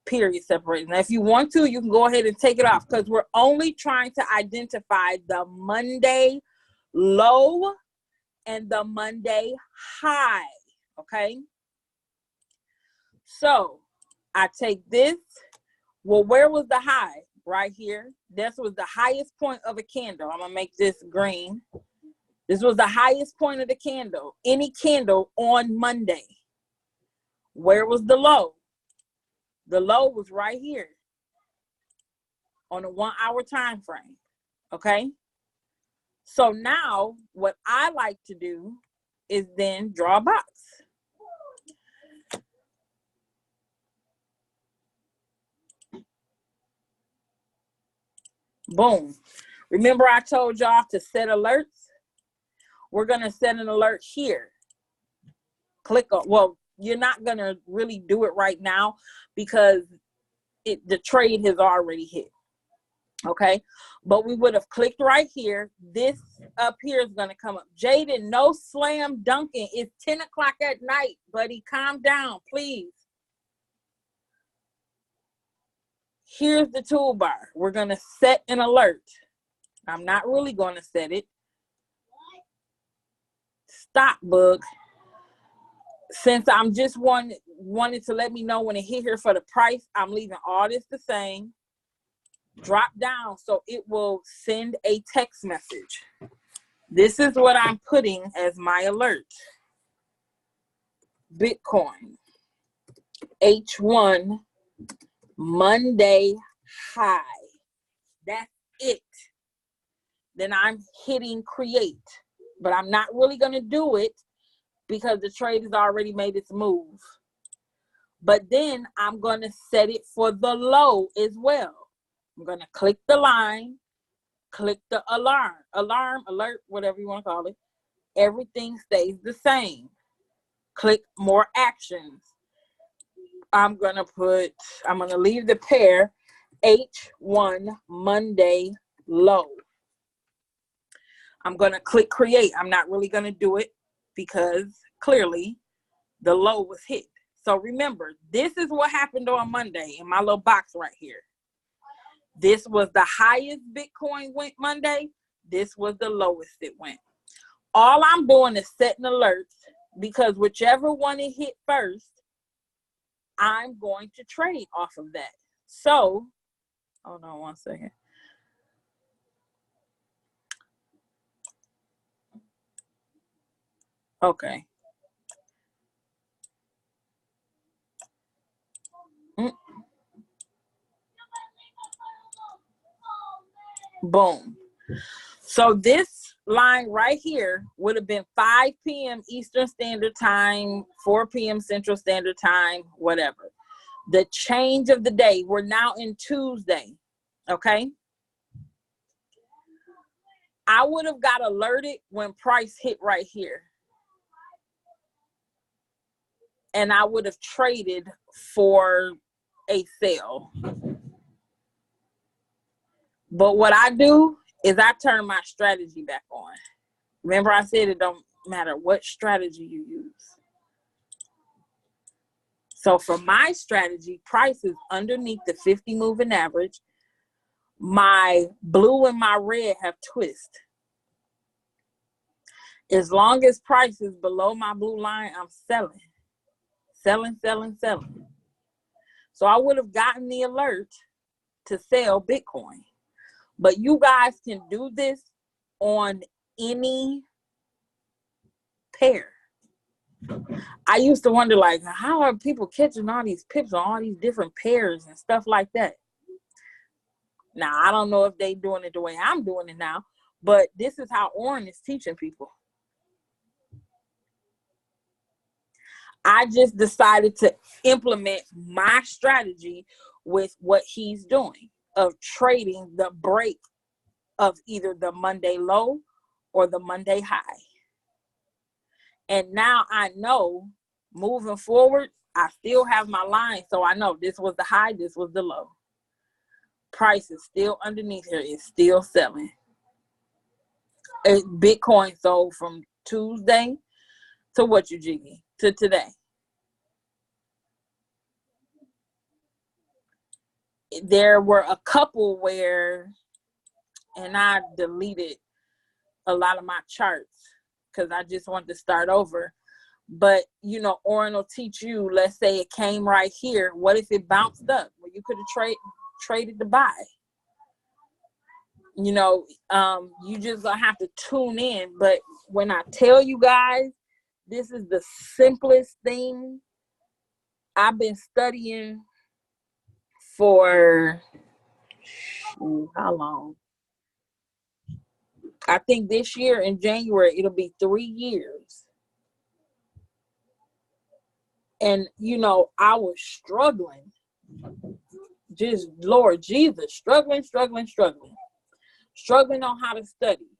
period separation. Now, if you want to, you can go ahead and take it off because we're only trying to identify the Monday low and the Monday high. Okay. So I take this. Well, where was the high? Right here. This was the highest point of a candle. I'm going to make this green. This was the highest point of the candle. Any candle on Monday. Where was the low? The low was right here on a 1 hour time frame. Okay. So now what I like to do is then draw a box. Boom. Remember I told y'all to set alerts? We're going to set an alert here. Click on, well, you're not going to really do it right now because the trade has already hit. Okay, but we would have clicked right here. This up here is going to come up. Jaden, no slam dunking. It's 10 o'clock at night, buddy. Calm down, please. Here's the toolbar. We're going to set an alert. I'm not really going to set it. Stop, bug. Since I'm just wanted to let me know when it hit here for the price, I'm leaving all this the same. Drop down so it will send a text message. This is what I'm putting as my alert. Bitcoin H1 Monday high. That's it. Then I'm hitting create, but I'm not really going to do it because the trade has already made its move. But then I'm going to set it for the low as well. I'm going to click the line, click the alarm, alert, whatever you want to call it. Everything stays the same. Click more actions. I'm going to leave the pair H1 Monday low. I'm going to click create. I'm not really going to do it because clearly the low was hit. So remember, this is what happened on Monday in my little box right here. This was the highest Bitcoin went Monday. This was the lowest it went. All I'm doing is setting alerts because whichever one it hit first, I'm going to trade off of that. So, hold on one second. Okay. Boom. So this line right here would have been 5 p.m. Eastern Standard Time, 4 p.m. Central Standard Time, whatever. The change of the day. We're now in Tuesday. Okay. I would have got alerted when price hit right here. And I would have traded for a sale. But what I do is I turn my strategy back on. Remember I said it don't matter what strategy you use. So for my strategy, price is underneath the 50 moving average. My blue and my red have twist. As long as price is below my blue line, I'm selling. Selling, selling, selling. So I would have gotten the alert to sell Bitcoin. But you guys can do this on any pair. I used to wonder, like, how are people catching all these pips on all these different pairs and stuff like that? Now, I don't know if they doing it the way I'm doing it now, but this is how Oren is teaching people. I just decided to implement my strategy with what he's doing of trading the break of either the Monday low or the Monday high. And now I know moving forward, I still have my line. So I know this was the high, this was the low. Price is still underneath here. It's still selling. Bitcoin sold from Tuesday to what you jiggy to today. There were a couple where, and I deleted a lot of my charts because I just wanted to start over. But, you know, Oren will teach you, let's say it came right here. What if it bounced up? Well, you could have traded to buy. You know, you just gonna have to tune in. But when I tell you guys, this is the simplest thing. I've been studying for how long? I think this year in January, it'll be 3 years. And, you know, I was struggling. Just, Lord Jesus, struggling on how to study,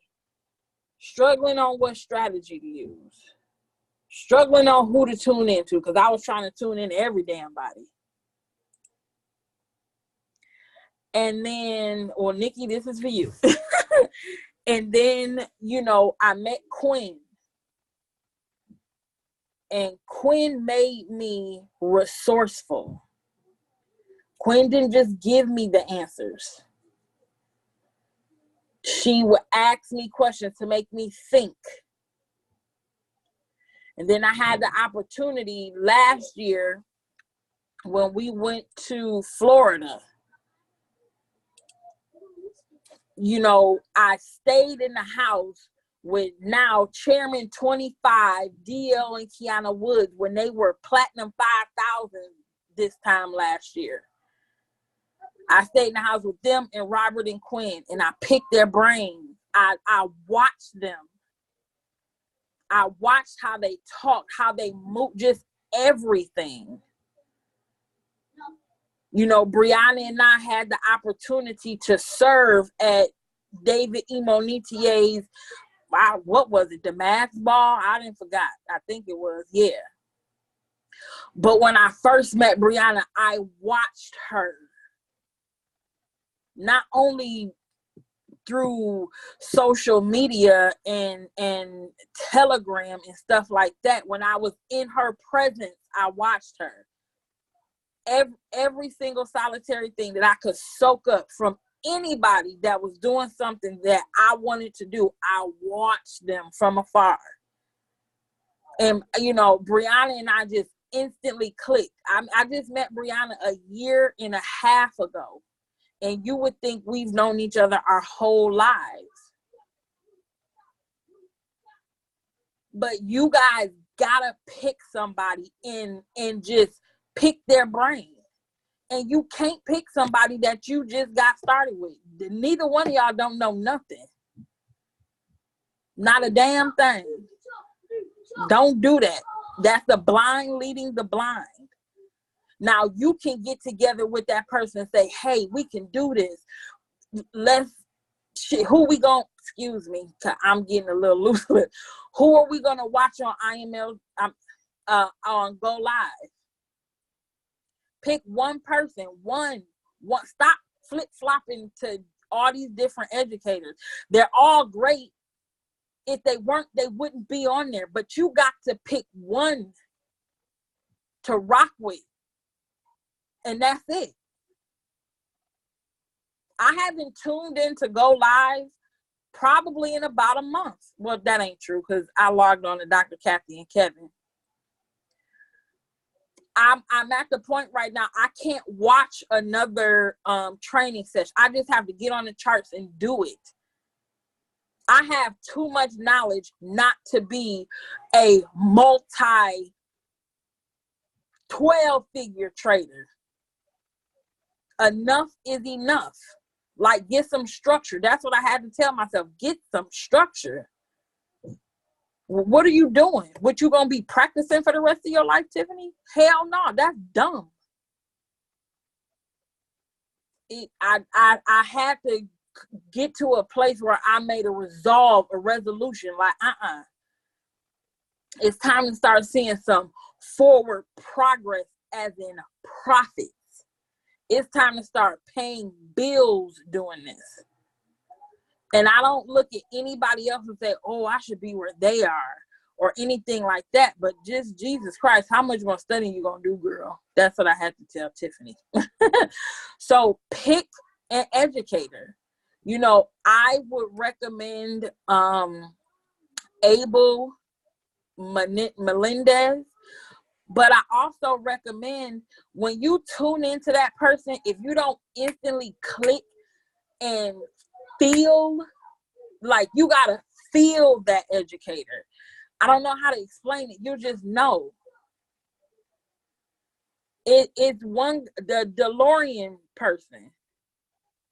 struggling on what strategy to use, struggling on who to tune into because I was trying to tune in every damn body. And then, well, Nikki, this is for you. And then, you know, I met Quinn. And Quinn made me resourceful. Quinn didn't just give me the answers. She would ask me questions to make me think. And then I had the opportunity last year when we went to Florida. You know, I stayed in the house with now Chairman 25, DL and Kiana Woods, when they were Platinum 5,000 this time last year. I stayed in the house with them and Robert and Quinn, and I picked their brains. I watched them. I watched how they talk, how they move, just everything. You know, Brianna and I had the opportunity to serve at David Emonitier's, what was it, the math ball? I didn't forgot. I think it was, yeah. But when I first met Brianna, I watched her. Not only through social media and Telegram and stuff like that. When I was in her presence, I watched her. Every single solitary thing that I could soak up from anybody that was doing something that I wanted to do, I watched them from afar. And, you know, Brianna and I just instantly clicked. I just met Brianna a year and a half ago. And you would think we've known each other our whole lives. But you guys gotta pick somebody and just pick their brain. And you can't pick somebody that you just got started with. Neither one of y'all don't know nothing. Not a damn thing. Don't do that. That's the blind leading the blind. Now you can get together with that person and say, hey, we can do this. Who we gonna, excuse me, I'm getting a little loose with. Who are we gonna watch on IML, on Go Live? Pick one person, one, stop flip-flopping to all these different educators. They're all great. If they weren't, they wouldn't be on there. But you got to pick one to rock with. And that's it. I haven't tuned in to Go Live probably in about a month. Well, that ain't true because I logged on to Dr. Kathy and Kevin. I'm at the point right now, I can't watch another training session. I just have to get on the charts and do it. I have too much knowledge not to be a multi 12-figure trader. Enough is enough. Like, get some structure. That's what I had to tell myself. Get some structure. What are you doing? What, you gonna be practicing for the rest of your life, Tiffany? Hell no, that's dumb. I had to get to a place where I made a resolution. Like, it's time to start seeing some forward progress, as in profits. It's time to start paying bills doing this. And I don't look at anybody else and say, oh, I should be where they are or anything like that. But just Jesus Christ, how much more studying you going to do, girl? That's what I had to tell Tiffany. So pick an educator. You know, I would recommend Abel Melendez. But I also recommend when you tune into that person, if you don't instantly click and feel, like, you got to feel that educator. I don't know how to explain it. You just know. It's the DeLorean person.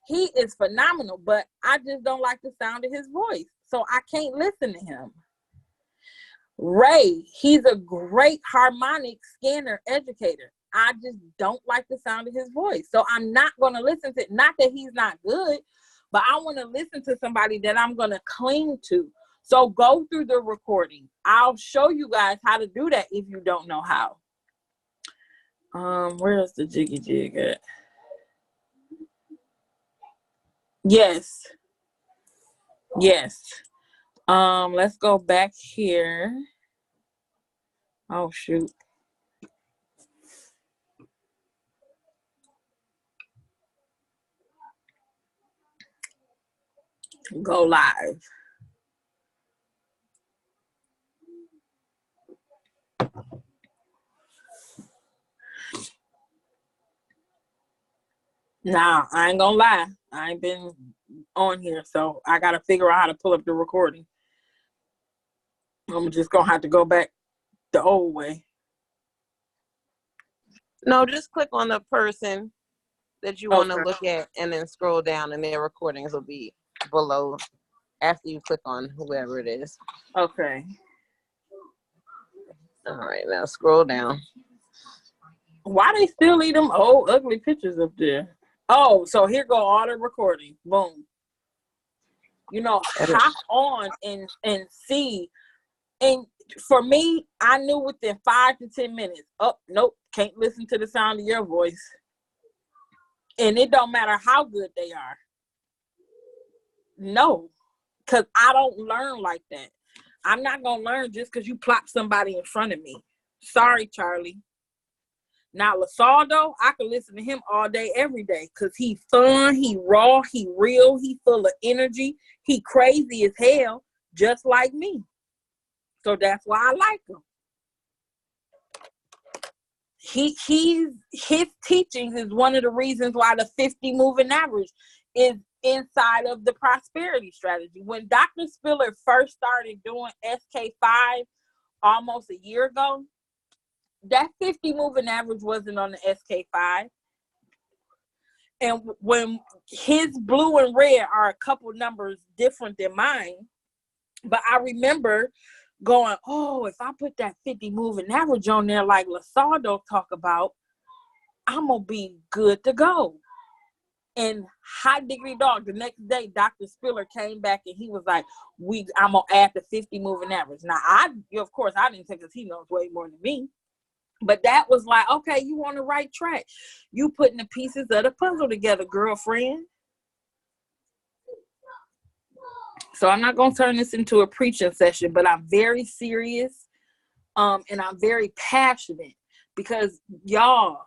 He is phenomenal, but I just don't like the sound of his voice. So I can't listen to him. Ray, he's a great harmonic scanner educator. I just don't like the sound of his voice. So I'm not going to listen to it. Not that he's not good, but I want to listen to somebody that I'm going to cling to. So go through the recording. I'll show you guys how to do that if you don't know how. Where's the jiggy jig at? Yes. Yes. Let's go back here. Oh shoot. Go live. Nah, I ain't gonna lie. I ain't been on here, so I gotta figure out how to pull up the recording. I'm just gonna have to go back the old way. No, just click on the person that you want to Okay. look at and then scroll down and their recordings will be below after you click on whoever it is. Okay. All right, now scroll down. Why they still leave them old ugly pictures up there? Oh, so here go all the recording. Boom. You know, hop on and see. And for me, I knew within 5 to 10 minutes. Oh, nope, can't listen to the sound of your voice. And it don't matter how good they are. No, because I don't learn like that. I'm not going to learn just because you plop somebody in front of me. Sorry, Charlie. Now, Lasaldo, I can listen to him all day, every day, because he fun, he raw, he real, he full of energy, he crazy as hell, just like me. So that's why I like him. His teachings is one of the reasons why the 50 moving average is inside of the prosperity strategy. When Dr. Spiller first started doing SK5 almost a year ago, that 50 moving average wasn't on the SK5. And when his blue and red are a couple numbers different than mine, but I remember going, oh, if I put that 50 moving average on there like Lasaldo talk about, I'm going to be good to go. And hot diggity dog, the next day, Dr. Spiller came back and he was like, I'm going to add the 50 moving average. Now, of course, I didn't take because he knows way more than me. But that was like, okay, you on the right track. You putting the pieces of the puzzle together, girlfriend. So I'm not going to turn this into a preaching session, but I'm very serious and I'm very passionate because y'all,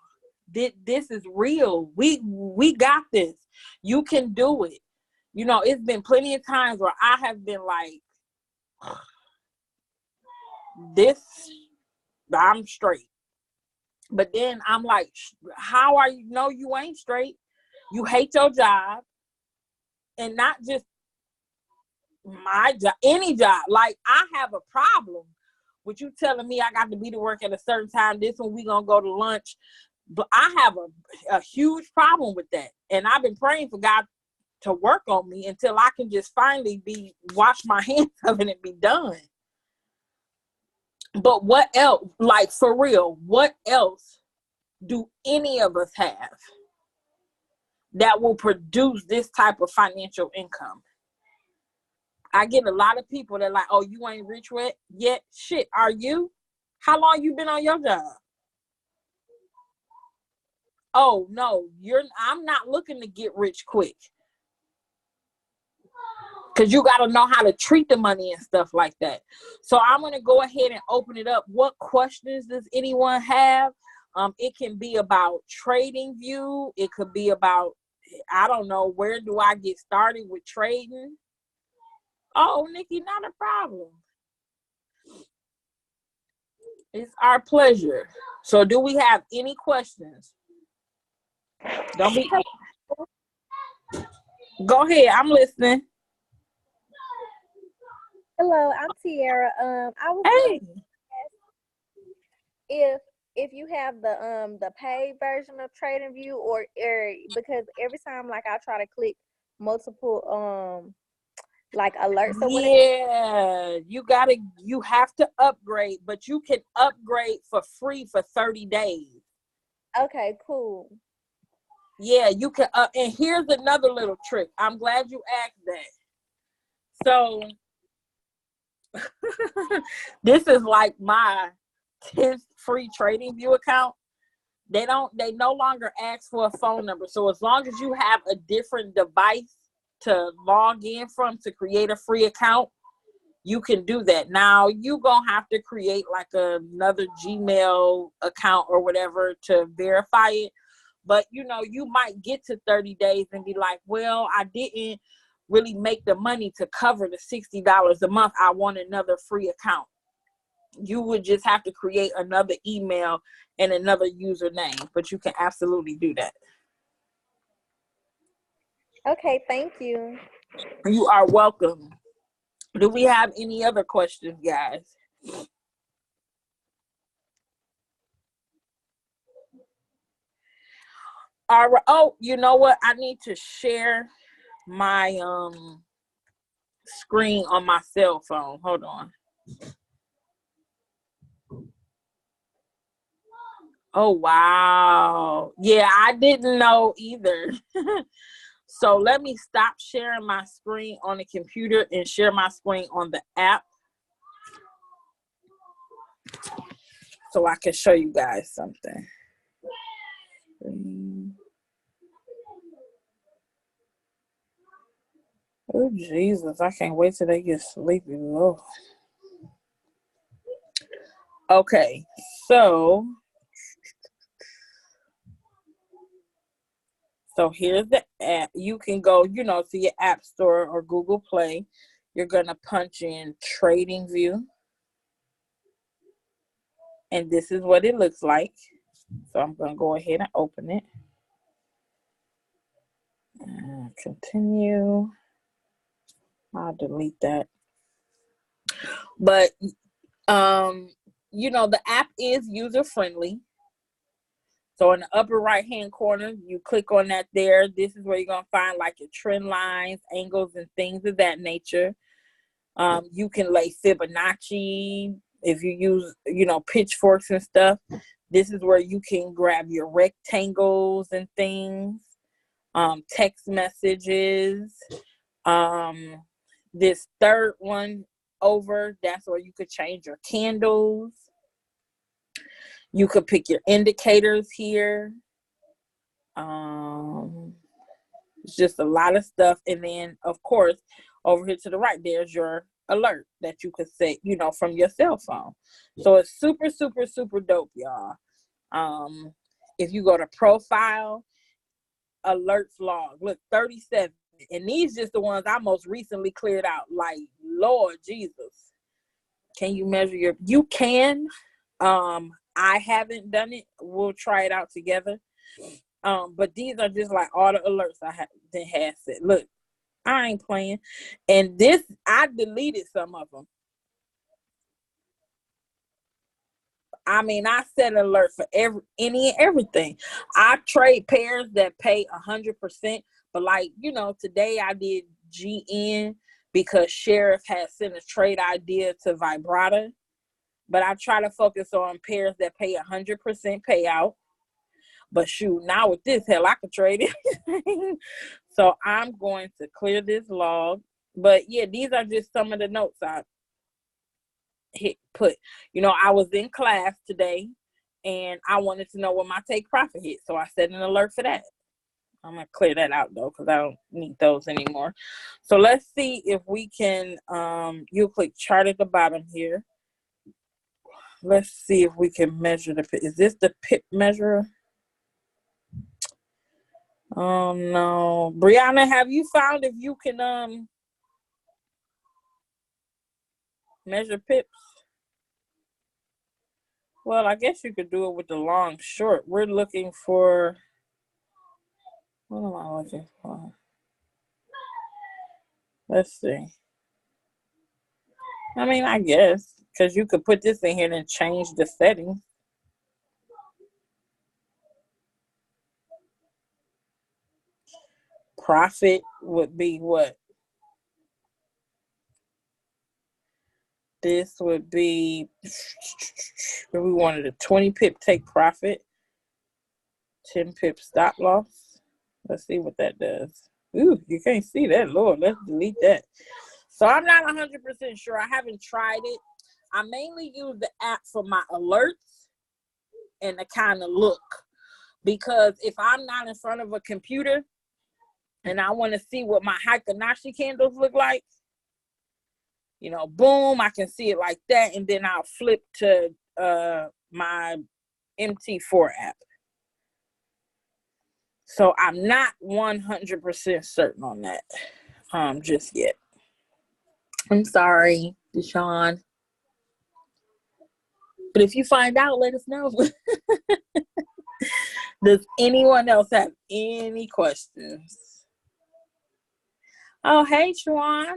this is real. We got this. You can do it. You know, it's been plenty of times where I have been like, I'm straight. But then I'm like, how are you? No, you ain't straight. You hate your job. And not just my job, any job. Like, I have a problem with you telling me I got to be to work at a certain time. This one we going to go to lunch. But I have a huge problem with that. And I've been praying for God to work on me until I can just finally wash my hands of it and be done. But what else, like for real, what else do any of us have that will produce this type of financial income? I get a lot of people that are like, oh, you ain't rich yet? Shit, are you? How long you been on your job? Oh, no, I'm not looking to get rich quick. Because you got to know how to treat the money and stuff like that. So I'm going to go ahead and open it up. What questions does anyone have? It can be about TradingView. It could be about, I don't know, where do I get started with trading? Oh, Nikki, not a problem. It's our pleasure. So do we have any questions? Don't be. Go ahead. I'm listening. Hello, I'm Tiara. I was wondering if you have the paid version of TradingView or because every time like I try to click multiple like alerts or whatever. Yeah, you have to upgrade, but you can upgrade for free for 30 days. Okay, cool. Yeah, you can and here's another little trick. I'm glad you asked that. So this is like my 10th free TradingView account. They no longer ask for a phone number. So as long as you have a different device to log in from to create a free account, you can do that. Now you gonna have to create like another Gmail account or whatever to verify it. But you know, you might get to 30 days and be like, well, I didn't really make the money to cover the $60 a month. I want another free account. You would just have to create another email and another username, but you can absolutely do that. Okay, thank you. You are welcome. Do we have any other questions, guys? All right. Oh, you know what? I need to share my screen on my cell phone. Hold on. Oh, wow. Yeah, I didn't know either. So let me stop sharing my screen on the computer and share my screen on the app so I can show you guys something. Oh, Jesus. I can't wait till they get sleepy. Oh. Okay. So here's the app. You can go, you know, to your app store or Google Play. You're going to punch in TradingView. And this is what it looks like. So I'm going to go ahead and open it. Continue. I'll delete that. But, you know, the app is user-friendly. So in the upper right-hand corner, you click on that there. This is where you're going to find like your trend lines, angles, and things of that nature. You can lay Fibonacci if you use, you know, pitchforks and stuff. This is where you can grab your rectangles and things, text messages. This third one over, that's where you could change your candles. You could pick your indicators here. It's just a lot of stuff. And then, of course, over here to the right, there's your alert that you could set, you know, from your cell phone. So it's super, super, super dope, y'all. If you go to profile, alerts log, look, 37. And these just the ones I most recently cleared out. Like, Lord Jesus. Can you measure your, you can. I haven't done it. We'll try it out together. But these are just like all the alerts I had set. Look, I ain't playing. And this, I deleted some of them. I mean, I set an alert for any and everything. I trade pairs that pay 100%. But like, you know, today I did GN because Sheriff had sent a trade idea to Vibrata. But I try to focus on pairs that pay 100% payout. But shoot, now with this, hell, I could trade it. So I'm going to clear this log. But yeah, these are just some of the notes I put. You know, I was in class today and I wanted to know what my take profit hit. So I set an alert for that. I'm going to clear that out though, because I don't need those anymore. So let's see if we can, you'll click chart at the bottom here. Let's see if we can measure the, is this the pip measurer? Oh no. Brianna, have you found if you can measure pips? Well, I guess you could do it with the long short. We're looking for, what am I looking for? Let's see. I mean, I guess, because you could put this in here and change the settings. Profit would be what? This would be, if we wanted a 20 pip take profit, 10 pip stop loss. Let's see what that does. Ooh, you can't see that. Lord, let's delete that. So I'm not 100% sure. I haven't tried it. I mainly use the app for my alerts and to kind of look. Because if I'm not in front of a computer, and I want to see what my Hikanashi candles look like, you know, boom, I can see it like that. And then I'll flip to my MT4 app. So I'm not 100% certain on that just yet. I'm sorry, Deshaun. But if you find out, let us know. Does anyone else have any questions? Oh, hey, Shawan.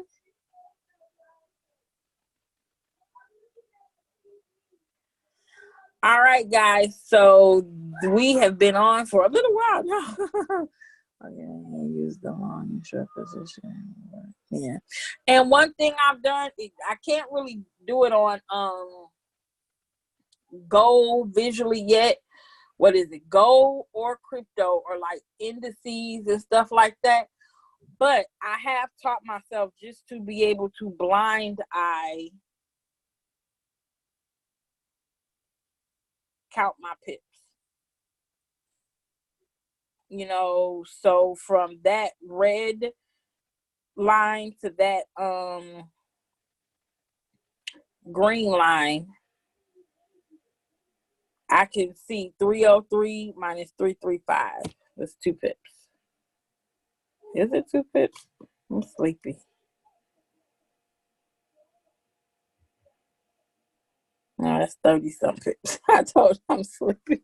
All right, guys. So we have been on for a little while now. Okay, use the long and short position. Yeah. And one thing I've done, I can't really do it on gold visually yet. What is it? Gold or crypto or like indices and stuff like that. But I have taught myself just to be able to blind eye count my pips. You know, so from that red line to that green line, I can see 303 minus 335. That's 2 pips. Is it 2 pips? I'm sleepy. No, that's 30-some pips. I told you I'm sleepy.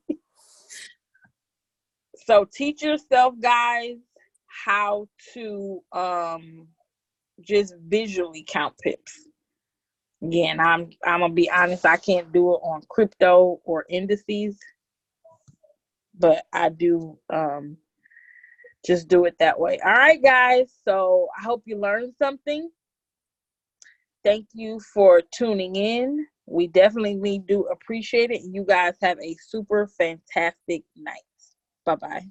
So teach yourself, guys, how to just visually count pips. Again, I'm gonna be honest, I can't do it on crypto or indices, but I do just do it that way. All right, guys. So I hope you learned something. Thank you for tuning in. We definitely do appreciate it. You guys have a super fantastic night. Bye-bye.